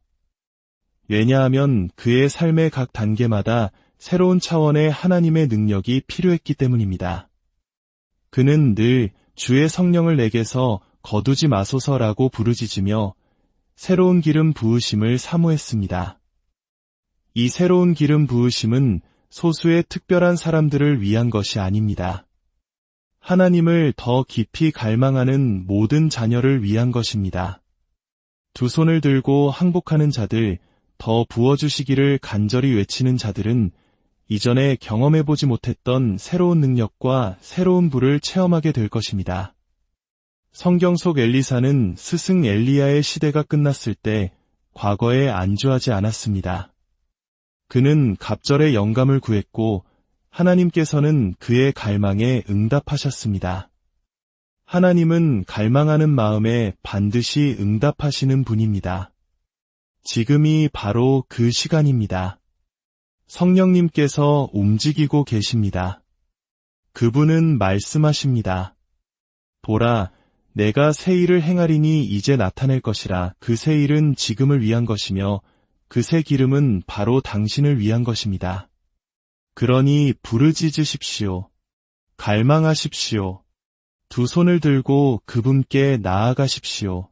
왜냐하면 그의 삶의 각 단계마다 새로운 차원의 하나님의 능력이 필요했기 때문입니다. 그는 늘 주의 성령을 내게서 거두지 마소서라고 부르짖으며 새로운 기름 부으심을 사모했습니다. 이 새로운 기름 부으심은 소수의 특별한 사람들을 위한 것이 아닙니다. 하나님을 더 깊이 갈망하는 모든 자녀를 위한 것입니다. 두 손을 들고 항복하는 자들, 더 부어주시기를 간절히 외치는 자들은 이전에 경험해보지 못했던 새로운 능력과 새로운 불을 체험하게 될 것입니다. 성경 속 엘리사는 스승 엘리야의 시대가 끝났을 때 과거에 안주하지 않았습니다. 그는 갑절의 영감을 구했고 하나님께서는 그의 갈망에 응답하셨습니다. 하나님은 갈망하는 마음에 반드시 응답하시는 분입니다. 지금이 바로 그 시간입니다. 성령님께서 움직이고 계십니다. 그분은 말씀하십니다. 보라, 내가 새 일을 행하리니 이제 나타낼 것이라. 그 새 일은 지금을 위한 것이며 그 새 기름은 바로 당신을 위한 것입니다. 그러니 부르짖으십시오. 갈망하십시오. 두 손을 들고 그분께 나아가십시오.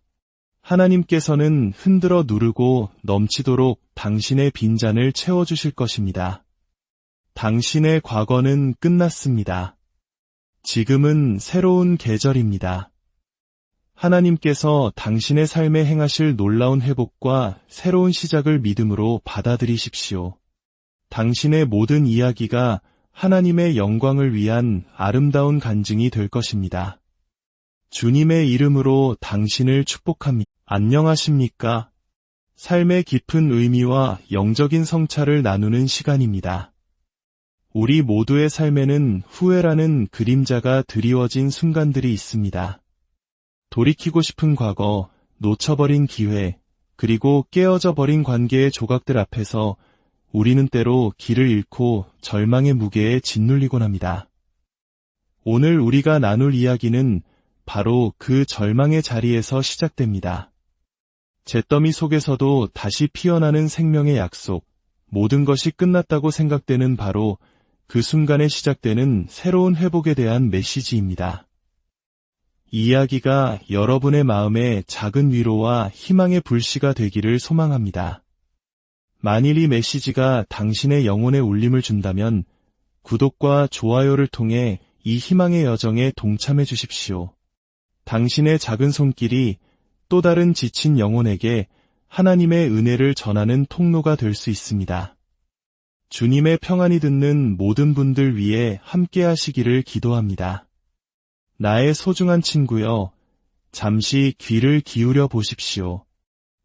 하나님께서는 흔들어 누르고 넘치도록 당신의 빈잔을 채워주실 것입니다. 당신의 과거는 끝났습니다. 지금은 새로운 계절입니다. 하나님께서 당신의 삶에 행하실 놀라운 회복과 새로운 시작을 믿음으로 받아들이십시오. 당신의 모든 이야기가 하나님의 영광을 위한 아름다운 간증이 될 것입니다. 주님의 이름으로 당신을 축복합니다. 안녕하십니까? 삶의 깊은 의미와 영적인 성찰을 나누는 시간입니다. 우리 모두의 삶에는 후회라는 그림자가 드리워진 순간들이 있습니다. 돌이키고 싶은 과거, 놓쳐버린 기회, 그리고 깨어져 버린 관계의 조각들 앞에서 우리는 때로 길을 잃고 절망의 무게에 짓눌리곤 합니다. 오늘 우리가 나눌 이야기는 바로 그 절망의 자리에서 시작됩니다. 잿더미 속에서도 다시 피어나는 생명의 약속, 모든 것이 끝났다고 생각되는 바로 그 순간에 시작되는 새로운 회복에 대한 메시지입니다. 이 이야기가 여러분의 마음에 작은 위로와 희망의 불씨가 되기를 소망합니다. 만일 이 메시지가 당신의 영혼에 울림을 준다면 구독과 좋아요를 통해 이 희망의 여정에 동참해 주십시오. 당신의 작은 손길이 또 다른 지친 영혼에게 하나님의 은혜를 전하는 통로가 될 수 있습니다. 주님의 평안이 듣는 모든 분들 위해 함께 하시기를 기도합니다. 나의 소중한 친구여, 잠시 귀를 기울여 보십시오.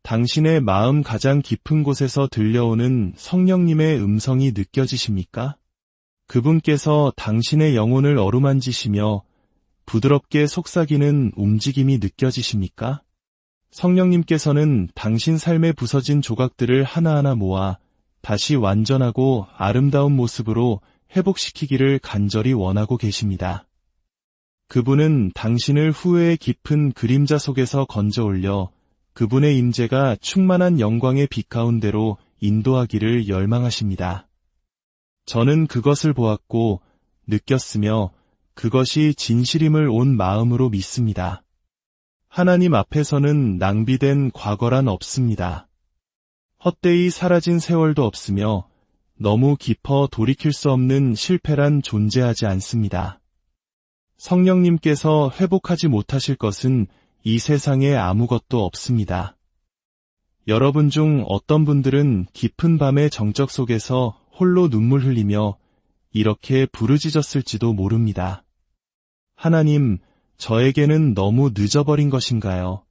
당신의 마음 가장 깊은 곳에서 들려오는 성령님의 음성이 느껴지십니까? 그분께서 당신의 영혼을 어루만지시며 부드럽게 속삭이는 움직임이 느껴지십니까? 성령님께서는 당신 삶의 부서진 조각들을 하나하나 모아 다시 완전하고 아름다운 모습으로 회복시키기를 간절히 원하고 계십니다. 그분은 당신을 후회의 깊은 그림자 속에서 건져 올려 그분의 임재가 충만한 영광의 빛 가운데로 인도하기를 열망하십니다. 저는 그것을 보았고 느꼈으며 그것이 진실임을 온 마음으로 믿습니다. 하나님 앞에서는 낭비된 과거란 없습니다. 헛되이 사라진 세월도 없으며 너무 깊어 돌이킬 수 없는 실패란 존재하지 않습니다. 성령님께서 회복하지 못하실 것은 이 세상에 아무것도 없습니다. 여러분 중 어떤 분들은 깊은 밤의 정적 속에서 홀로 눈물 흘리며 이렇게 부르짖었을지도 모릅니다. 하나님, 저에게는 너무 늦어버린 것인가요?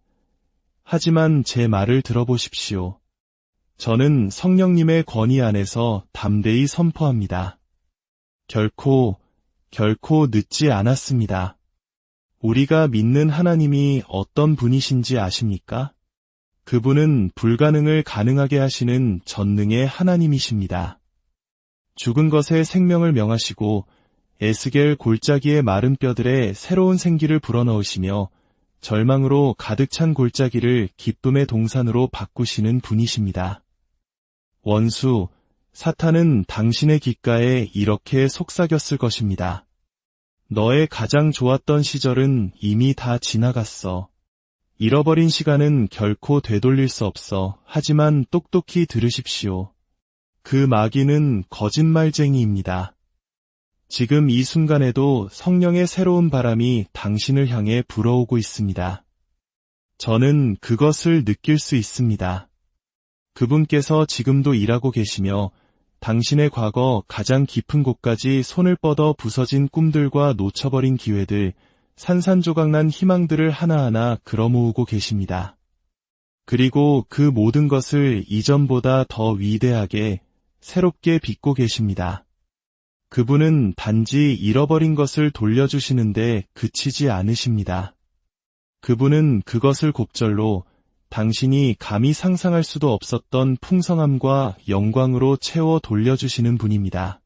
하지만 제 말을 들어보십시오. 저는 성령님의 권위 안에서 담대히 선포합니다. 결코 늦지 않았습니다. 우리가 믿는 하나님이 어떤 분이신지 아십니까? 그분은 불가능을 가능하게 하시는 전능의 하나님이십니다. 죽은 것에 생명을 명하시고 에스겔 골짜기의 마른 뼈들에 새로운 생기를 불어넣으시며 절망으로 가득 찬 골짜기를 기쁨의 동산으로 바꾸시는 분이십니다. 원수, 사탄은 당신의 귓가에 이렇게 속삭였을 것입니다. 너의 가장 좋았던 시절은 이미 다 지나갔어. 잃어버린 시간은 결코 되돌릴 수 없어. 하지만 똑똑히 들으십시오. 그 마귀는 거짓말쟁이입니다. 지금 이 순간에도 성령의 새로운 바람이 당신을 향해 불어오고 있습니다. 저는 그것을 느낄 수 있습니다. 그분께서 지금도 일하고 계시며 당신의 과거 가장 깊은 곳까지 손을 뻗어 부서진 꿈들과 놓쳐버린 기회들, 산산조각난 희망들을 하나하나 끌어모으고 계십니다. 그리고 그 모든 것을 이전보다 더 위대하게, 새롭게 빚고 계십니다. 그분은 단지 잃어버린 것을 돌려주시는데 그치지 않으십니다. 그분은 그것을 곱절로 당신이 감히 상상할 수도 없었던 풍성함과 영광으로 채워 돌려주시는 분입니다.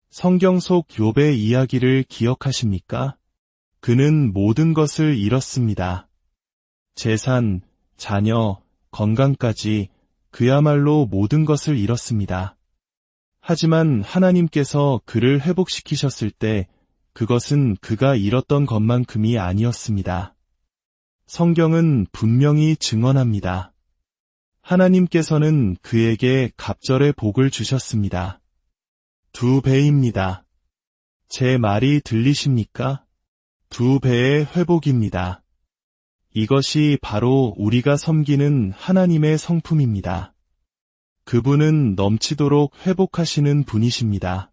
성경 속 욥의 이야기를 기억하십니까? 그는 모든 것을 잃었습니다. 재산, 자녀, 건강까지 그야말로 모든 것을 잃었습니다. 하지만 하나님께서 그를 회복시키셨을 때 그것은 그가 잃었던 것만큼이 아니었습니다. 성경은 분명히 증언합니다. 하나님께서는 그에게 갑절의 복을 주셨습니다. 2배입니다. 제 말이 들리십니까? 2배의 회복입니다. 이것이 바로 우리가 섬기는 하나님의 성품입니다. 그분은 넘치도록 회복하시는 분이십니다.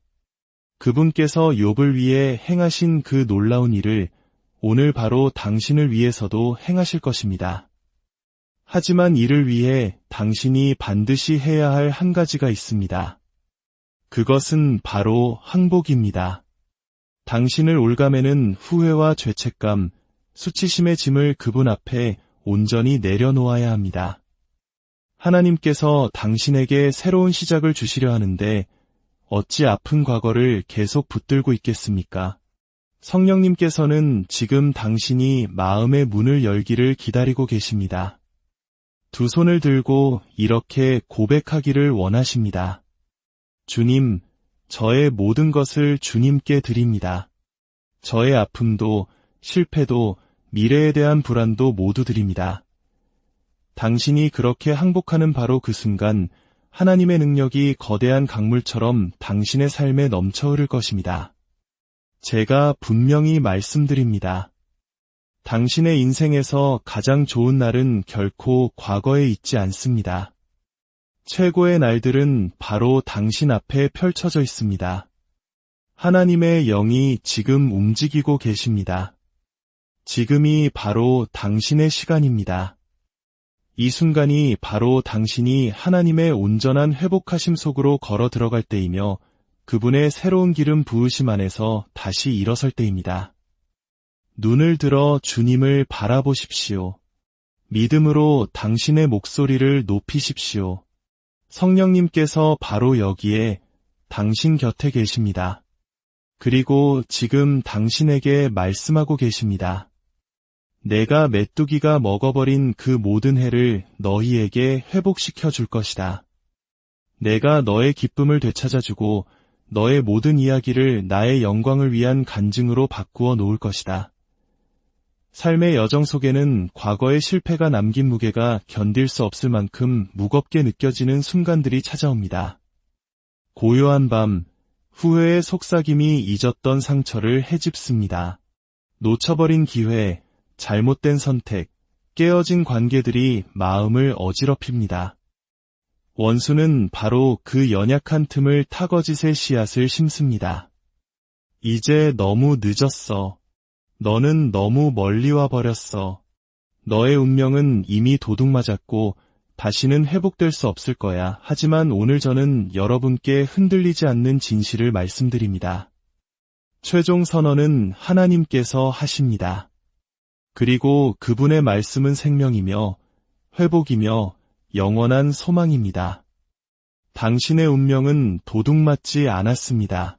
그분께서 욥을 위해 행하신 그 놀라운 일을 오늘 바로 당신을 위해서도 행하실 것입니다. 하지만 이를 위해 당신이 반드시 해야 할 한 가지가 있습니다. 그것은 바로 항복입니다. 당신을 올가매는 후회와 죄책감, 수치심의 짐을 그분 앞에 온전히 내려놓아야 합니다. 하나님께서 당신에게 새로운 시작을 주시려 하는데 어찌 아픈 과거를 계속 붙들고 있겠습니까? 성령님께서는 지금 당신이 마음의 문을 열기를 기다리고 계십니다. 두 손을 들고 이렇게 고백하기를 원하십니다. 주님, 저의 모든 것을 주님께 드립니다. 저의 아픔도, 실패도, 미래에 대한 불안도 모두 드립니다. 당신이 그렇게 항복하는 바로 그 순간 하나님의 능력이 거대한 강물처럼 당신의 삶에 넘쳐 흐를 것입니다. 제가 분명히 말씀드립니다. 당신의 인생에서 가장 좋은 날은 결코 과거에 있지 않습니다. 최고의 날들은 바로 당신 앞에 펼쳐져 있습니다. 하나님의 영이 지금 움직이고 계십니다. 지금이 바로 당신의 시간입니다. 이 순간이 바로 당신이 하나님의 온전한 회복하심 속으로 걸어 들어갈 때이며 그분의 새로운 기름 부으심 안에서 다시 일어설 때입니다. 눈을 들어 주님을 바라보십시오. 믿음으로 당신의 목소리를 높이십시오. 성령님께서 바로 여기에 당신 곁에 계십니다. 그리고 지금 당신에게 말씀하고 계십니다. 내가 메뚜기가 먹어버린 그 모든 해를 너희에게 회복시켜 줄 것이다. 내가 너의 기쁨을 되찾아주고 너의 모든 이야기를 나의 영광을 위한 간증으로 바꾸어 놓을 것이다. 삶의 여정 속에는 과거의 실패가 남긴 무게가 견딜 수 없을 만큼 무겁게 느껴지는 순간들이 찾아옵니다. 고요한 밤, 후회의 속삭임이 잊었던 상처를 헤집습니다. 놓쳐버린 기회, 잘못된 선택, 깨어진 관계들이 마음을 어지럽힙니다. 원수는 바로 그 연약한 틈을 타거짓의 씨앗을 심습니다. 이제 너무 늦었어. 너는 너무 멀리 와버렸어. 너의 운명은 이미 도둑맞았고 다시는 회복될 수 없을 거야. 하지만 오늘 저는 여러분께 흔들리지 않는 진실을 말씀드립니다. 최종 선언은 하나님께서 하십니다. 그리고 그분의 말씀은 생명이며 회복이며 영원한 소망입니다. 당신의 운명은 도둑맞지 않았습니다.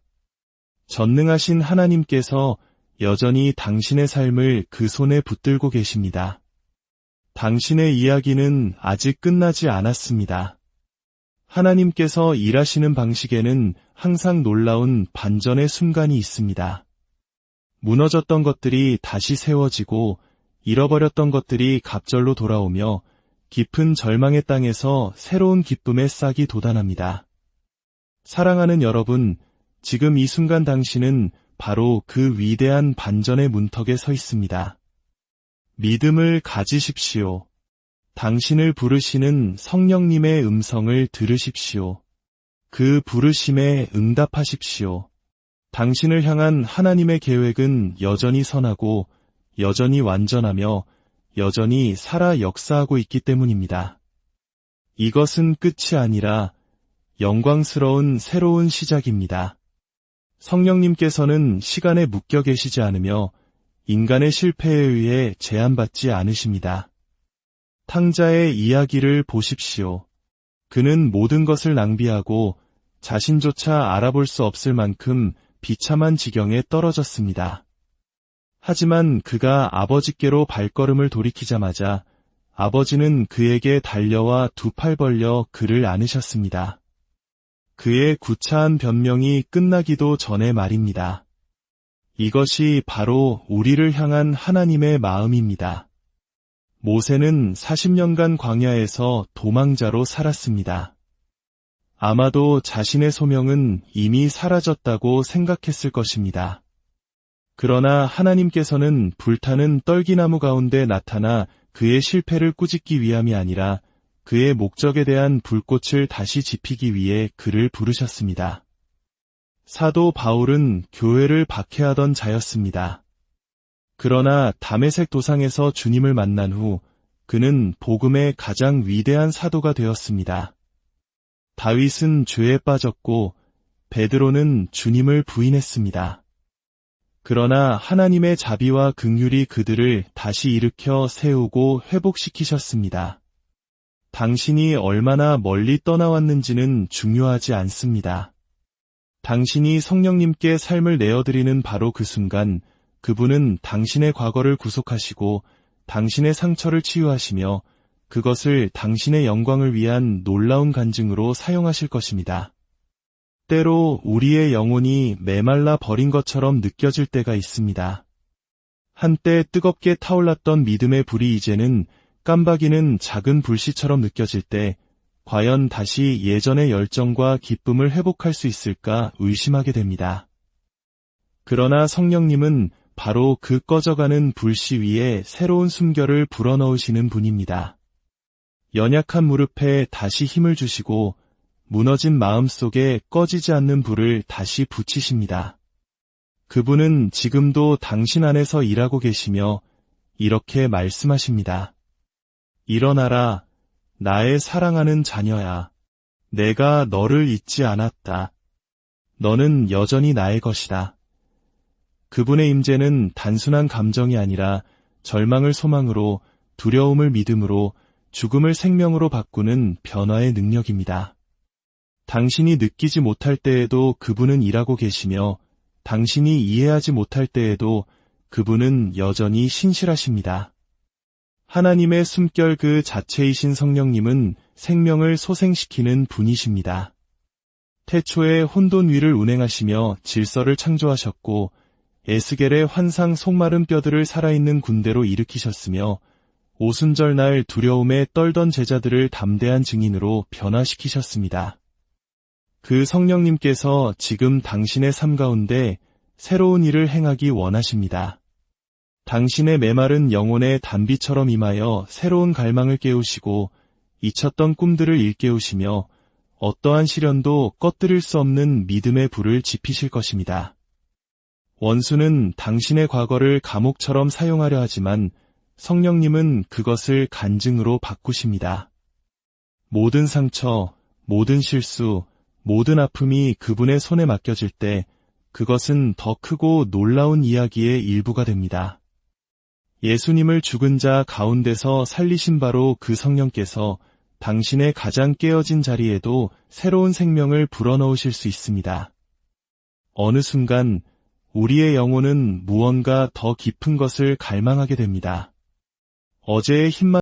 전능하신 하나님께서 여전히 당신의 삶을 그 손에 붙들고 계십니다. 당신의 이야기는 아직 끝나지 않았습니다. 하나님께서 일하시는 방식에는 항상 놀라운 반전의 순간이 있습니다. 무너졌던 것들이 다시 세워지고 잃어버렸던 것들이 갑절로 돌아오며 깊은 절망의 땅에서 새로운 기쁨의 싹이 돋아납니다. 사랑하는 여러분, 지금 이 순간 당신은 바로 그 위대한 반전의 문턱에 서 있습니다. 믿음을 가지십시오. 당신을 부르시는 성령님의 음성을 들으십시오. 그 부르심에 응답하십시오. 당신을 향한 하나님의 계획은 여전히 선하고 여전히 완전하며 여전히 살아 역사하고 있기 때문입니다. 이것은 끝이 아니라 영광스러운 새로운 시작입니다. 성령님께서는 시간에 묶여 계시지 않으며 인간의 실패에 의해 제한받지 않으십니다. 탕자의 이야기를 보십시오. 그는 모든 것을 낭비하고 자신조차 알아볼 수 없을 만큼 비참한 지경에 떨어졌습니다. 하지만 그가 아버지께로 발걸음을 돌이키자마자 아버지는 그에게 달려와 두 팔 벌려 그를 안으셨습니다. 그의 구차한 변명이 끝나기도 전에 말입니다. 이것이 바로 우리를 향한 하나님의 마음입니다. 모세는 40년간 광야에서 도망자로 살았습니다. 아마도 자신의 소명은 이미 사라졌다고 생각했을 것입니다. 그러나 하나님께서는 불타는 떨기나무 가운데 나타나 그의 실패를 꾸짖기 위함이 아니라 그의 목적에 대한 불꽃을 다시 지피기 위해 그를 부르셨습니다. 사도 바울은 교회를 박해하던 자였습니다. 그러나 다메섹 도상에서 주님을 만난 후 그는 복음의 가장 위대한 사도가 되었습니다. 다윗은 죄에 빠졌고 베드로는 주님을 부인했습니다. 그러나 하나님의 자비와 긍휼이 그들을 다시 일으켜 세우고 회복시키셨습니다. 당신이 얼마나 멀리 떠나왔는지는 중요하지 않습니다. 당신이 성령님께 삶을 내어드리는 바로 그 순간 그분은 당신의 과거를 구속하시고 당신의 상처를 치유하시며 그것을 당신의 영광을 위한 놀라운 간증으로 사용하실 것입니다. 때로 우리의 영혼이 메말라 버린 것처럼 느껴질 때가 있습니다. 한때 뜨겁게 타올랐던 믿음의 불이 이제는 깜박이는 작은 불씨처럼 느껴질 때 과연 다시 예전의 열정과 기쁨을 회복할 수 있을까 의심하게 됩니다. 그러나 성령님은 바로 그 꺼져가는 불씨 위에 새로운 숨결을 불어넣으시는 분입니다. 연약한 무릎에 다시 힘을 주시고 무너진 마음 속에 꺼지지 않는 불을 다시 붙이십니다. 그분은 지금도 당신 안에서 일하고 계시며 이렇게 말씀하십니다. 일어나라, 나의 사랑하는 자녀야. 내가 너를 잊지 않았다. 너는 여전히 나의 것이다. 그분의 임재는 단순한 감정이 아니라 절망을 소망으로, 두려움을 믿음으로, 죽음을 생명으로 바꾸는 변화의 능력입니다. 당신이 느끼지 못할 때에도 그분은 일하고 계시며 당신이 이해하지 못할 때에도 그분은 여전히 신실하십니다. 하나님의 숨결 그 자체이신 성령님은 생명을 소생시키는 분이십니다. 태초에 혼돈 위를 운행하시며 질서를 창조하셨고 에스겔의 환상 속마른 뼈들을 살아있는 군대로 일으키셨으며 오순절날 두려움에 떨던 제자들을 담대한 증인으로 변화시키셨습니다. 그 성령님께서 지금 당신의 삶 가운데 새로운 일을 행하기 원하십니다. 당신의 메마른 영혼의 단비처럼 임하여 새로운 갈망을 깨우시고 잊혔던 꿈들을 일깨우시며 어떠한 시련도 꺼뜨릴 수 없는 믿음의 불을 지피실 것입니다. 원수는 당신의 과거를 감옥처럼 사용하려 하지만 성령님은 그것을 간증으로 바꾸십니다. 모든 상처, 모든 실수, 모든 아픔이 그분의 손에 맡겨질 때 그것은 더 크고 놀라운 이야기의 일부가 됩니다. 예수님을 죽은 자 가운데서 살리신 바로 그 성령께서 당신의 가장 깨어진 자리에도 새로운 생명을 불어넣으실 수 있습니다. 어느 순간 우리의 영혼은 무언가 더 깊은 것을 갈망하게 됩니다. 어제의 힘만